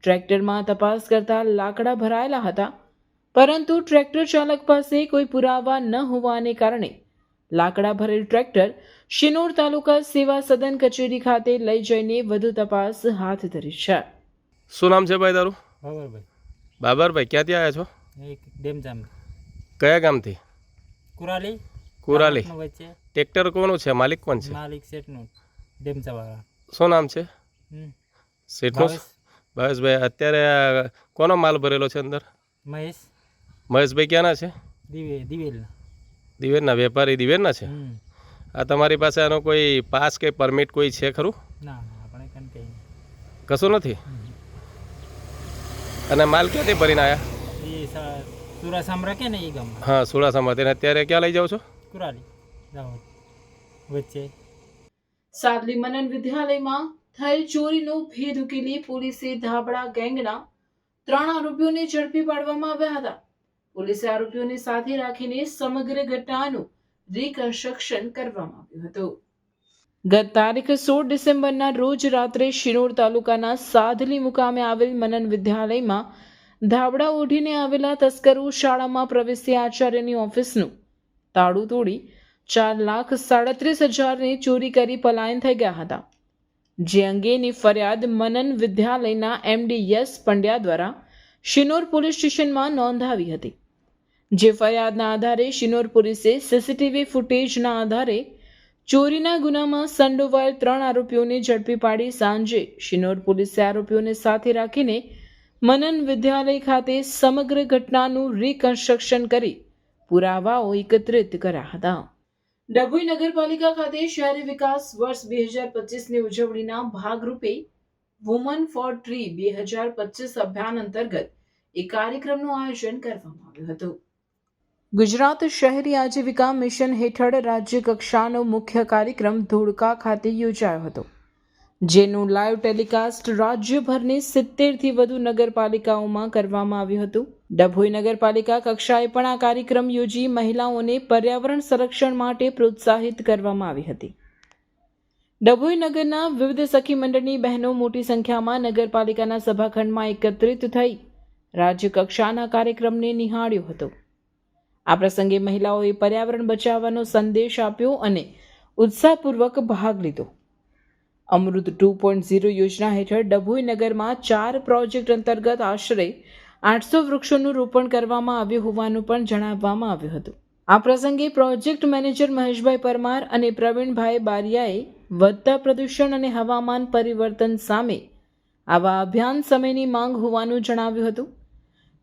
ટ્રેક્ટરમાં તપાસ કરતા લાકડા ભરાયેલા હતા, પરંતુ ટ્રેક્ટર ચાલક પાસે કોઈ પુરાવા ન હોવાને કારણે લાકડા ભરેલ ટ્રેક્ટર શિનોર તાલુકા સેવા સદન કચેરી ખાતે લઈ જઈને વધુ તપાસ હાથ ધરી છે. શું નામ છે ભાઈ તારું? બાબરભાઈ. બાબરભાઈ, ક્યાંથી આવ્યા છો? એક ડેમજામ. કયા ગામથી? કુરાલી. કુરાલી. ટ્રેક્ટર કોનું છે? માલિક કોણ છે? માલિક શેઠનું, ડેમચાવાળા. શું નામ છે શેઠનું? ભાવેશભાઈ. અત્યારે કોનો માલ ભરેલો છે અંદર? મહેશ. મહેશભાઈ ક્યાંના છે? દિવેલના. દિવેરના વેપારી દિવેરના છે. આ તમારી પાસે આનો કોઈ પાસ કે પરમિટ કોઈ છે ખરું? ના, આપણે કંઈ કશું નથી. અને માલ ક્યાંથી ભરીને આવ્યા? એ સુરાસામ રાખે ને એ ગામ. હા, સુરાસામાં. તેને અત્યારે ક્યાં લઈ જાઓ છો? કુરાલી વચ્ચે. સાદલી મનન વિદ્યાલયમાં થયેલ ચોરીનો ભેદ ઉકેલી પોલીસે ધાબળા ગેંગના 3 આરોપીઓને ઝડપી પાડવામાં આવ્યા હતા. પોલીસે આરોપીઓને સાથે રાખીને સમગ્ર ઘટનાનું રિકન્સ્ટ્રક્શન કરવામાં આવ્યું હતું. ગત તારીખ 16 ડિસેમ્બરના રોજ રાત્રે શિનોર તાલુકાના સાદલી મુકામે આવેલ મનન વિદ્યાલયમાં ધાબળા ઓઢીને આવેલા તસ્કરો શાળામાં પ્રવેશી આચાર્યની ઓફિસનું તાળું તોડી 4,37,000ની ચોરી કરી પલાયન થઈ ગયા હતા. જે અંગેની ફરિયાદ મનન વિદ્યાલયના MD યસ પંડ્યા દ્વારા શિનોર પોલીસ સ્ટેશનમાં નોંધાવી હતી. જે ફરિયાદના આધારે શિનોર પોલીસે CCTV ફૂટેજના આધારે ચોરીના ગુનામાં સંડોવાયેલ 3 આરોપીઓને ઝડપી પાડી સાંજે શિનોર પોલીસે આરોપીઓને સાથે રાખીને મનન વિદ્યાલય ખાતે સમગ્ર ઘટનાનું રિકન્સ્ટ્રક્શન કરી પુરાવાઓ એકત્રિત કર્યા હતા. ડભોઈ નગરપાલિકા ખાતે શહેરી વિકાસ વર્ષ 2025ની ઉજવણીના ભાગરૂપે વુમન ફોર ટ્રી 2025 અભિયાન અંતર્ગત એક કાર્યક્રમનું આયોજન કરવામાં આવ્યું હતું. ગુજરાત શહેરી આજીવિકા મિશન હેઠળ રાજ્ય કક્ષાનો મુખ્ય કાર્યક્રમ ધોળકા ખાતે યોજાયો હતો, જેનું લાઈવ ટેલિકાસ્ટ રાજ્યભરની 70થી વધુ નગરપાલિકાઓમાં કરવામાં આવ્યું હતું. ડભોઈ નગરપાલિકા કક્ષાએ પણ આ કાર્યક્રમ યોજી મહિલાઓને પર્યાવરણ સંરક્ષણ માટે પ્રોત્સાહિત કરવામાં આવી હતી. ડભોઈ નગરના વિવિધ સખી મંડળની બહેનો મોટી સંખ્યામાં નગરપાલિકાના સભાખંડમાં એકત્રિત થઈ રાજ્ય કક્ષાના કાર્યક્રમને નિહાળ્યો હતો. આ પ્રસંગે મહિલાઓએ પર્યાવરણ બચાવવાનો સંદેશ આપ્યો અને ઉત્સાહપૂર્વક ભાગ લીધો. અમૃત 2.0 યોજના હેઠળ ડભોઈ નગરમાં 4 પ્રોજેક્ટ અંતર્ગત આશરે 800 વૃક્ષોનું રોપણ કરવામાં આવ્યું હોવાનું પણ જણાવવામાં આવ્યું હતું. આ પ્રસંગે પ્રોજેક્ટ મેનેજર મહેશભાઈ પરમાર અને પ્રવીણભાઈ બારિયાએ વધતા પ્રદૂષણ અને હવામાન પરિવર્તન સામે આવા અભિયાન સમયની માંગ હોવાનું જણાવ્યું હતું.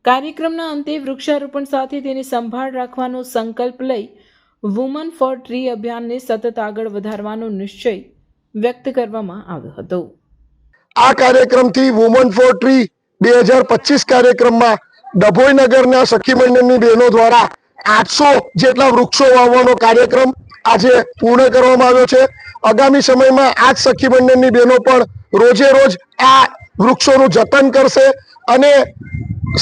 કાર્યક્રમના અંતે વૃક્ષારોપણ સાથે તેની સંભાળ રાખવાનો સંકલ્પ લઈ વુમન ફોર ટ્રી અભિયાનને સતત આગળ વધારવાનો નિશ્ચય વ્યક્ત કરવામાં આવ્યો હતો. આ કાર્યક્રમથી વુમન ફોર ટ્રી 2025 કાર્યક્રમમાં ડભોઈ નગરના સખી મંડળની બહેનો દ્વારા 800 જેટલા વૃક્ષો વાવવાનો કાર્યક્રમ આજે પૂર્ણ કરવામાં આવ્યો છે. આગામી સમયમાં આ જ સખી મંડળની બહેનો પણ રોજે રોજ આ વૃક્ષોનું જતન કરશે અને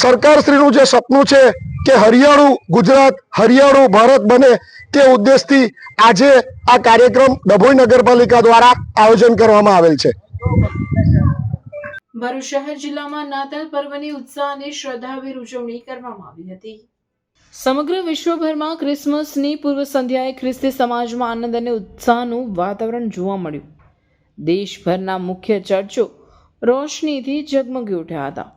સરકારશ્રીનું જે સપનું છે કે હરિયાળું ગુજરાત, હરિયાળું ભારત બને તે ઉદ્દેશથી આજે આ કાર્યક્રમ ડભોઈ નગરપાલિકા દ્વારા આયોજન કરવામાં આવેલ છે. ભરૂચ શહેર જિલ્લામાં નાતાલ પર્વની ઉત્સાહ અને શ્રદ્ધાભેર ઉજવણી કરવામાં આવી હતી. સમગ્ર વિશ્વભરમાં ક્રિસમસની પૂર્વ સંધ્યાએ ખ્રિસ્તી સમાજમાં આનંદ અને ઉત્સાહનું વાતાવરણ જોવા મળ્યું. દેશભરના મુખ્ય ચર્ચો રોશનીથી ઝગમગી ઉઠ્યા હતા.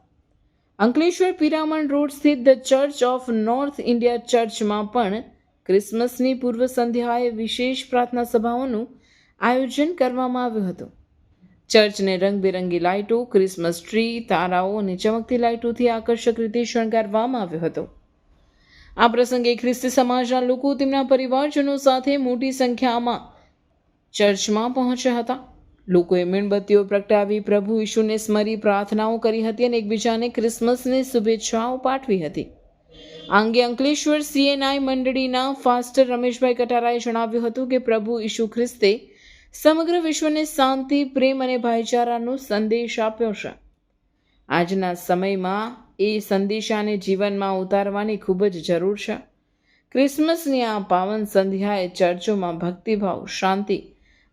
અંકલેશ્વર પિરામણ રોડ સ્થિત the church of north India ચર્ચમાં પણ ક્રિસમસની પૂર્વ સંધ્યાએ વિશેષ પ્રાર્થના સભાઓનું આયોજન કરવામાં આવ્યું હતું. ચર્ચને રંગબેરંગી લાઇટો, ક્રિસમસ ટ્રી, તારાઓ અને ચમકતી લાઇટોથી આકર્ષક રીતે શણગારવામાં આવ્યો હતો. આ પ્રસંગે ખ્રિસ્તી સમાજના લોકો તેમના પરિવારજનો સાથે મોટી સંખ્યામાં ચર્ચમાં પહોંચ્યા હતા. લોકોએ મીણબત્તીઓ પ્રગટાવી પ્રભુ ઈશુને સ્મરી પ્રાર્થનાઓ કરી હતી અને એકબીજાને ક્રિસમસની શુભેચ્છાઓ પાઠવી હતી. આ અંગે અંકલેશ્વર CNI મંડળીના ફાસ્ટર રમેશભાઈ કટારાએ જણાવ્યું હતું કે પ્રભુ ઈશુ ખ્રિસ્તે સમગ્ર વિશ્વને શાંતિ, પ્રેમ અને ભાઈચારાનો સંદેશ આપ્યો છે. આજના સમયમાં એ સંદેશાને જીવનમાં ઉતારવાની ખૂબ જ જરૂર છે. ક્રિસમસની આ પાવન સંધ્યાએ ચર્ચોમાં ભક્તિભાવ, શાંતિ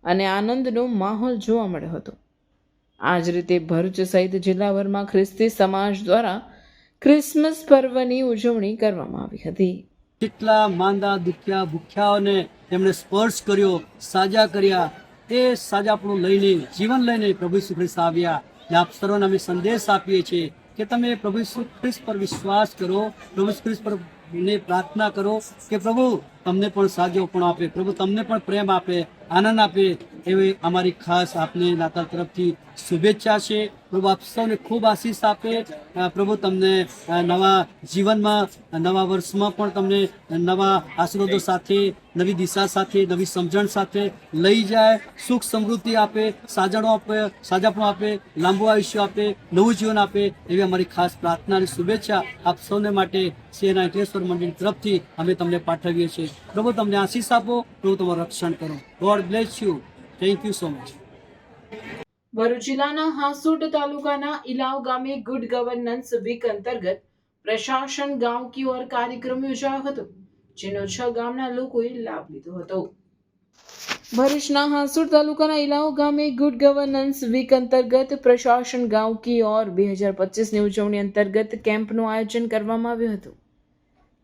અને આનંદનો માહોલ જોવા મળ્યો હતો. આ જ રીતે ભરૂચ સહિત જિલ્લાભરમાં ખ્રિસ્તી સમાજ દ્વારા ક્રિસમસ પર્વની ઉજવણી કરવામાં આવી હતી. કેટલા માંદા, દુખ્યા, ભૂખ્યાઓને તેમણે સ્પર્શ કર્યો, સાજા કર્યા. એ સાજાપણું લઈને, જીવન લઈને પ્રભુ ઈસુ ખ્રિસ્ત આવ્યા. આપ સર્વને અમે સંદેશ આપીએ છીએ કે તમે પ્રભુ ઈસુ ખ્રિસ્ત પર વિશ્વાસ કરો, પ્રભુ ઈસુ ખ્રિસ્ત પર પ્રાર્થના કરો કે પ્રભુ તમને પણ સાજોપણું આપે, પ્રભુ તમને પણ પ્રેમ આપે, આનંદ આપે. એવી અમારી ખાસ આપને નાતાલ તરફથી શુભેચ્છા છે. પ્રભુ આપ સૌને ખૂબ આશીષ આપે. પ્રભુ તમને નવા જીવનમાં, નવા વર્ષમાં પણ તમને નવા આશીર્વાદો સાથે, નવી દિશા સાથે, નવી સમજણ સાથે લઈ જાય, સુખ સમૃદ્ધિ આપે, સાજણો આપે, સાજાપણું આપે, લાંબુ આયુષ્ય આપે, નવું જીવન આપે. એવી અમારી ખાસ પ્રાર્થના અને શુભેચ્છા આપ સૌને માટે CNI અંકલેશ્વર મંડળ તરફથી અમે તમને પાઠવીએ છીએ. પ્રભુ તમને આશીષ આપો, પ્રભુ તમારું રક્ષણ કરો. God bless you. Thank you so much. Bharuch જિલ્લાના હાસોટ તાલુકાના ઇલાવ ગામે ગુડ ગવર્નન્સ વીક અંતર્ગત પ્રશાસન ગાંવ કી ઓર કાર્યક્રમ યોજાયો હતો, જેનો 6 ગામના લોકોએ લાભ લીધો હતો. ભરૂચના હાસોટ તાલુકાના ઇલાવ ગામે ગુડ ગવર્નન્સ વીક અંતર્ગત પ્રશાસન ગાંવ કી ઓર 2025ની ઉજવણી અંતર્ગત કેમ્પનું આયોજન કરવામાં આવ્યું હતું.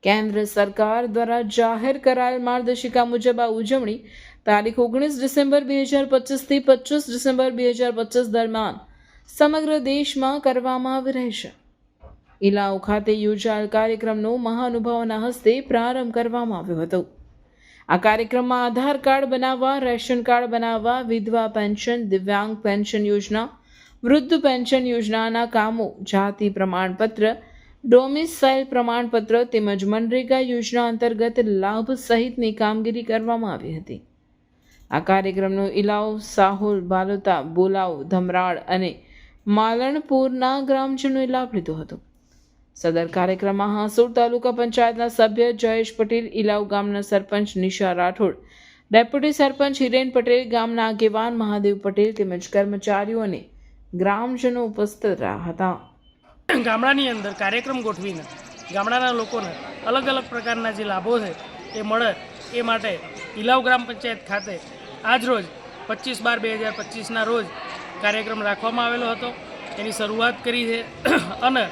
કેન્દ્ર સરકાર દ્વારા જાહેર કરાયેલ માર્ગદર્શિકા મુજબ આ ઉજવણી તારીખ 19 ડિસેમ્બર 2025 થી 25 ડિસેમ્બર 2025 દરમિયાન સમગ્ર દેશમાં કરવામાં આવી રહેશે. ઇલાવ ખાતે યોજાયેલ કાર્યક્રમનો મહાનુભાવોના હસ્તે પ્રારંભ કરવામાં આવ્યો હતો. આ કાર્યક્રમમાં આધાર કાર્ડ બનાવવા, રેશન કાર્ડ બનાવવા, વિધવા પેન્શન, દિવ્યાંગ પેન્શન યોજના, વૃદ્ધ પેન્શન યોજનાના કામો, જાતિ પ્રમાણપત્ર, ડોમિસાઇલ પ્રમાણપત્ર તેમજ મનરેગા યોજના અંતર્ગત લાભ સહિતની કામગીરી કરવામાં આવી હતી. આ કાર્યક્રમનો ઇલાવ, સાહોલ, બાલોતા, બોલાવ, ધમરાળ અને માલણપુરના ગ્રામજનોએ લાભ લીધો હતો. સદર કાર્યક્રમમાં હાસોડ તાલુકા પંચાયતના સભ્ય જયેશ પટેલ, ઇલાવ ગામના સરપંચ નિશા રાઠોડ, ડેપ્યુટી સરપંચ હિરેન પટેલ, ગામના આગેવાન મહાદેવ પટેલ તેમજ કર્મચારીઓ અને ગ્રામજનો ઉપસ્થિત રહ્યા હતા. ગામડાની અંદર કાર્યક્રમ ગોઠવીને ગામડાના લોકોને અલગ અલગ પ્રકારના જે લાભો છે એ મળે એ માટે ઇલાવ ગ્રામ પંચાયત ખાતે આજ રોજ 25/12/2025ના રોજ કાર્યક્રમ રાખવામાં આવેલો હતો. એની શરૂઆત કરી છે અને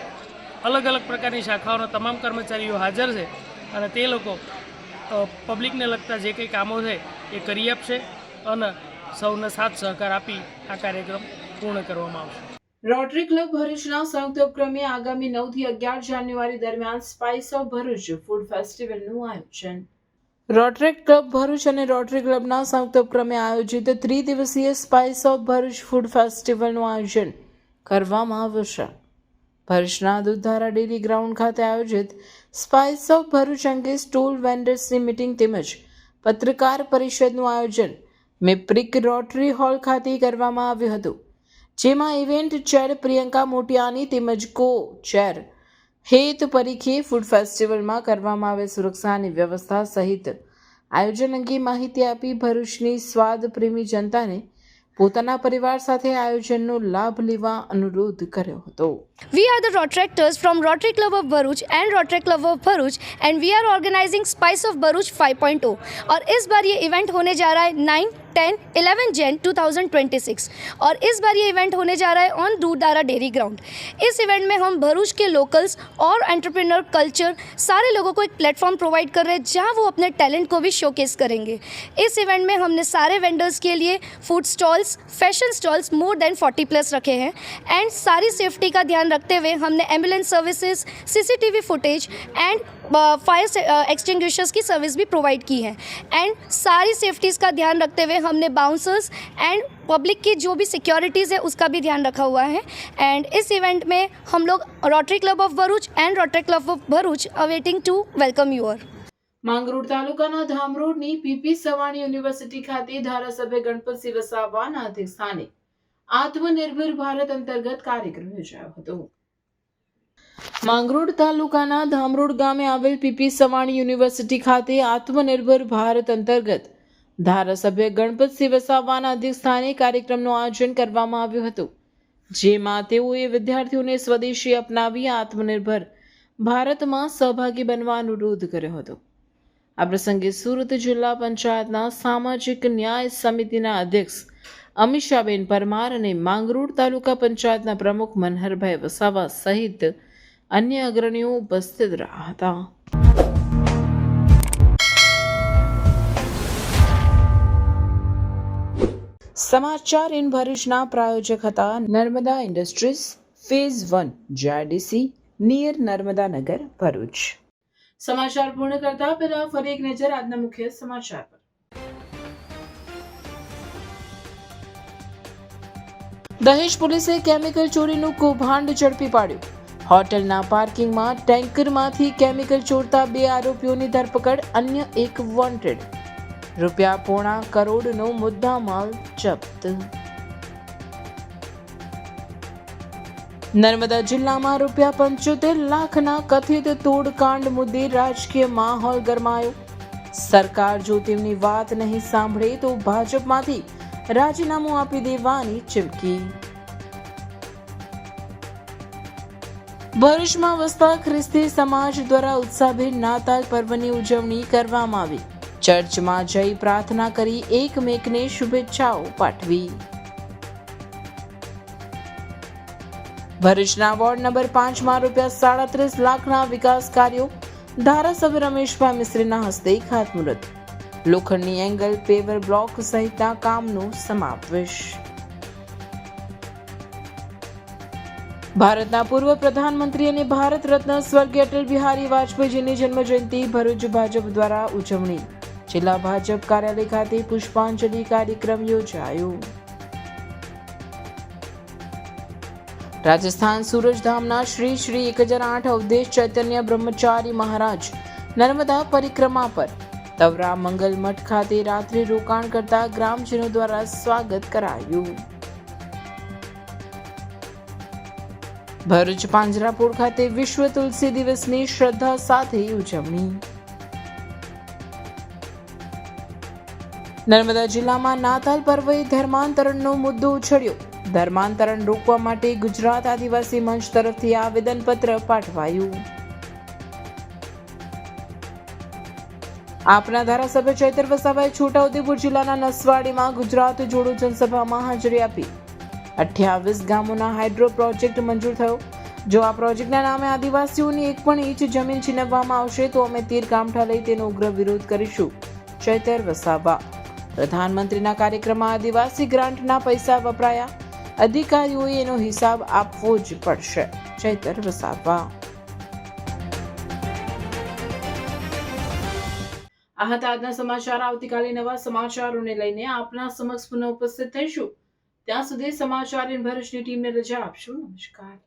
અલગ અલગ પ્રકારની શાખાઓના તમામ કર્મચારીઓ હાજર છે અને તે લોકો પબ્લિકને લગતા જે કંઈ કામો છે એ કરી આપશે અને સૌને સાથ સહકાર આપી આ કાર્યક્રમ પૂર્ણ કરવામાં આવશે. રોટરી ક્લબ ભરૂચના સંયુક્ત ઉપક્રમે આગામી 9 થી 11 જાન્યુઆરી દરમિયાન સ્પાઇસ ઓફ ભરૂચ ફૂડ ફેસ્ટિવલનું આયોજન. રોટરી ક્લબ ભરૂચ અને રોટરી ક્લબના સંયુક્ત ઉપક્રમે આયોજિત ત્રિદિવસીય સ્પાઇસ ઓફ ભરૂચ ફૂડ ફેસ્ટિવલનું આયોજન કરવામાં આવ્યું છે. ભરૂચના દૂધધારા ડેરી ગ્રાઉન્ડ ખાતે આયોજિત સ્પાઇસ ઓફ ભરૂચ અંગે સ્ટોલ વેન્ડર્સની મીટિંગ તેમજ પત્રકાર પરિષદનું આયોજન મેપ્રિક રોટરી હોલ ખાતે કરવામાં આવ્યું હતું, જેમાં ઇવેન્ટ ચેર પ્રિયંકા મોટિયાની તેમજ કો ચેર હેત પરીખે ફૂડ ફેસ્ટિવલમાં કરવામાં આવેલ સુરક્ષાની વ્યવસ્થા સહિત આયોજન અંગે માહિતી આપી ભરૂચની સ્વાદ પ્રેમી જનતાને પોતાના પરિવાર સાથે આયોજનનો લાભ લેવા અનુરોધ કર્યો હતો. We are the Rotaractors from Rotary Club of Bharuch and Rotary Club of Bharuch and we are organizing Spice of Bharuch 5.0 और इस बार ये इवेंट होने जा रहा है 9, 10, 11 जैन 2026 और इस बार ये इवेंट होने जा रहा है ऑन दूधधारा डेयरी ग्राउंड. इस इवेंट में हम भरूच के लोकल्स और एंटरप्रेन्योर कल्चर सारे लोगों को एक प्लेटफॉर्म प्रोवाइड कर रहे हैं जहां वो अपने टैलेंट को भी शोकेस करेंगे. इस इवेंट में हमने सारे वेंडर्स के लिए food stalls, fashion stalls more than 40+ रखे हैं एंड सारी सेफ्टी का ध्यान रखते हुए हमने ambulance services, CCTV footage and fire extinguishers की सर्विस भी प्रोवाइड की है एंड सारी सेफ्टीज़ का ध्यान रखते हुए हमने बाउंसर्स एंड पब्लिक की जो भी सिक्योरिटीज़ है उसका भी ध्यान रखा हुआ है. एंड इस इवेंट में हम लोग Rotary Club of Bharuch and Rotary Club of Bharuch awaiting to welcome you all. Mangrol તાલુકાના ધામરોડની પીપી સવાણી યુનિવર્સિટી ખાતે ધારાસભ્ય ગણપતસિંહ વસાવાના અધ્યક્ષસ્થાને આત્મનિર્ભર ભારત અંતર્ગત કાર્યક્રમ યોજાયો હતો. માંગરોળ તાલુકાના ધામરોડ ગામે આવેલ પીપી સવાણી યુનિવર્સિટી ખાતે આત્મનિર્ભર ભારત અંતર્ગત ધારાસભ્ય ગણપતસિંહ વસાવાના અધ્યક્ષસ્થાને કાર્યક્રમનું આયોજન કરવામાં આવ્યું હતું, જેમાં તેઓએ વિદ્યાર્થીઓને સ્વદેશી અપનાવી આત્મનિર્ભર ભારતમાં સહભાગી બનવા અનુરોધ કર્યો હતો. આ પ્રસંગે સુરત જિલ્લા પંચાયતના સામાજિક ન્યાય સમિતિના અધ્યક્ષ અમીષાબેન પરમાર અને માંગરોળ તાલુકા પંચાયતના પ્રમુખ મનહરભાઈ વસાવા સહિત અન્ય અગ્રણીઓ ઉપસ્થિત રહ્યા હતા. સમાચાર ઇન ભરૂચના પ્રાયોજક હતા Narmada industries phase 1 JIDC near Narmadanagar Bharuch. સમાચાર પૂર્ણ કરતા પહેલા ફરી એક નજર આજના મુખ્ય સમાચાર પર. દહેજ પોલીસે કેમિકલ ચોરીનું કૌભાંડ ઝડપી પાડ્યું. હોટલના પાર્કિંગમાં ટેન્કરમાંથી કેમિકલ ચોરતા 2 આરોપીઓની ધરપકડ, અન્ય એક વોન્ટેડ. ₹1.25 કરોડનો મુદ્દામાલ જપ્ત. નર્મદા જિલ્લામાં ₹75 લાખના કથિત તોડકાંડ મુદ્દે રાજકીય માહોલ ગરમાયો. સરકાર જો તેમની વાત નહીં સાંભળે તો ભાજપમાંથી રાજીનામું આપી દેવાની ચીમકી. ભરૂચમાં વસતા ખ્રિસ્તી સમાજ દ્વારા ઉત્સાહભેર નાતાલ પર્વની ઉજવણી કરવામાં આવી. ચર્ચમાં જઈ પ્રાર્થના કરી એકમેકને શુભેચ્છાઓ પાઠવી. ભરૂચના વોર્ડ નંબર 5માં ₹37 લાખના વિકાસ કાર્યો, ધારાસભ્ય રમેશભાઈ મિસ્ત્રીના હસ્તે ખાતમુહૂર્ત. લોખંડની એંગલ પેવર બ્લોક સહિતના કામનો સમાવેશ. ભારતના પૂર્વ પ્રધાનમંત્રી અને ભારત રત્ન સ્વર્ગીય અટલ બિહારી વાજપેયીજીની જન્મજયંતિ ભરૂચ ભાજપ દ્વારા ઉજવણી. જિલ્લા ભાજપ કાર્યાલય ખાતે પુષ્પાંજલિ કાર્યક્રમ યોજાયો. રાજસ્થાન સૂરજધામના શ્રી શ્રી 1008 અવધેશ ચૈતન્ય બ્રહ્મચારી મહારાજ નર્મદા પરિક્રમા પર તવરા મંગલ મઠ ખાતે રાત્રિ રોકાણ કરતા ગ્રામજનો દ્વારા સ્વાગત કરાયું. ભરૂચ પાંજરાપોળ ખાતે વિશ્વ તુલસી દિવસની શ્રદ્ધા સાથે ઉજવણી. નર્મદા જિલ્લામાં નાતાલ પર્વે ધર્માંતરણનો મુદ્દો ઉછળ્યો. ધર્માંતરણ રોકવા માટે ગુજરાત આદિવાસી મંચ તરફથી આવેદનપત્ર પાઠવાયું. આપના ધારાસભ્ય ચૈતર વસાવાએ છોટાઉદેપુર જિલ્લાના નસવાડીમાં ગુજરાત જોડો જનસભામાં હાજરી આપી. 28 ગામોના હાઇડ્રો પ્રોજેક્ટ મંજૂર થયો. જો આ પ્રોજેક્ટના નામે આદિવાસીઓની એક પણ ઇંચ જમીન છીનવવામાં આવશે તો અમે તીર કામઠા લઈ તેનો ઉગ્ર વિરોધ કરીશું. ચૈતર વસાવા. પ્રધાનમંત્રીના કાર્યક્રમમાં આદિવાસી ગ્રાન્ટના પૈસા વપરાયા. અધિકારીઓએ એનો હિસાબ આપવો જ પડશે. ચૈતર વસાવા. આ હતા આજના સમાચાર. આવતીકાલે નવા સમાચારોને લઈને આપના સમક્ષ પુનઃ ઉપસ્થિત થઈશું. ત્યાં સુધી સમાચાર ઇન ભરૂચની ટીમને રજા આપશો. નમસ્કાર.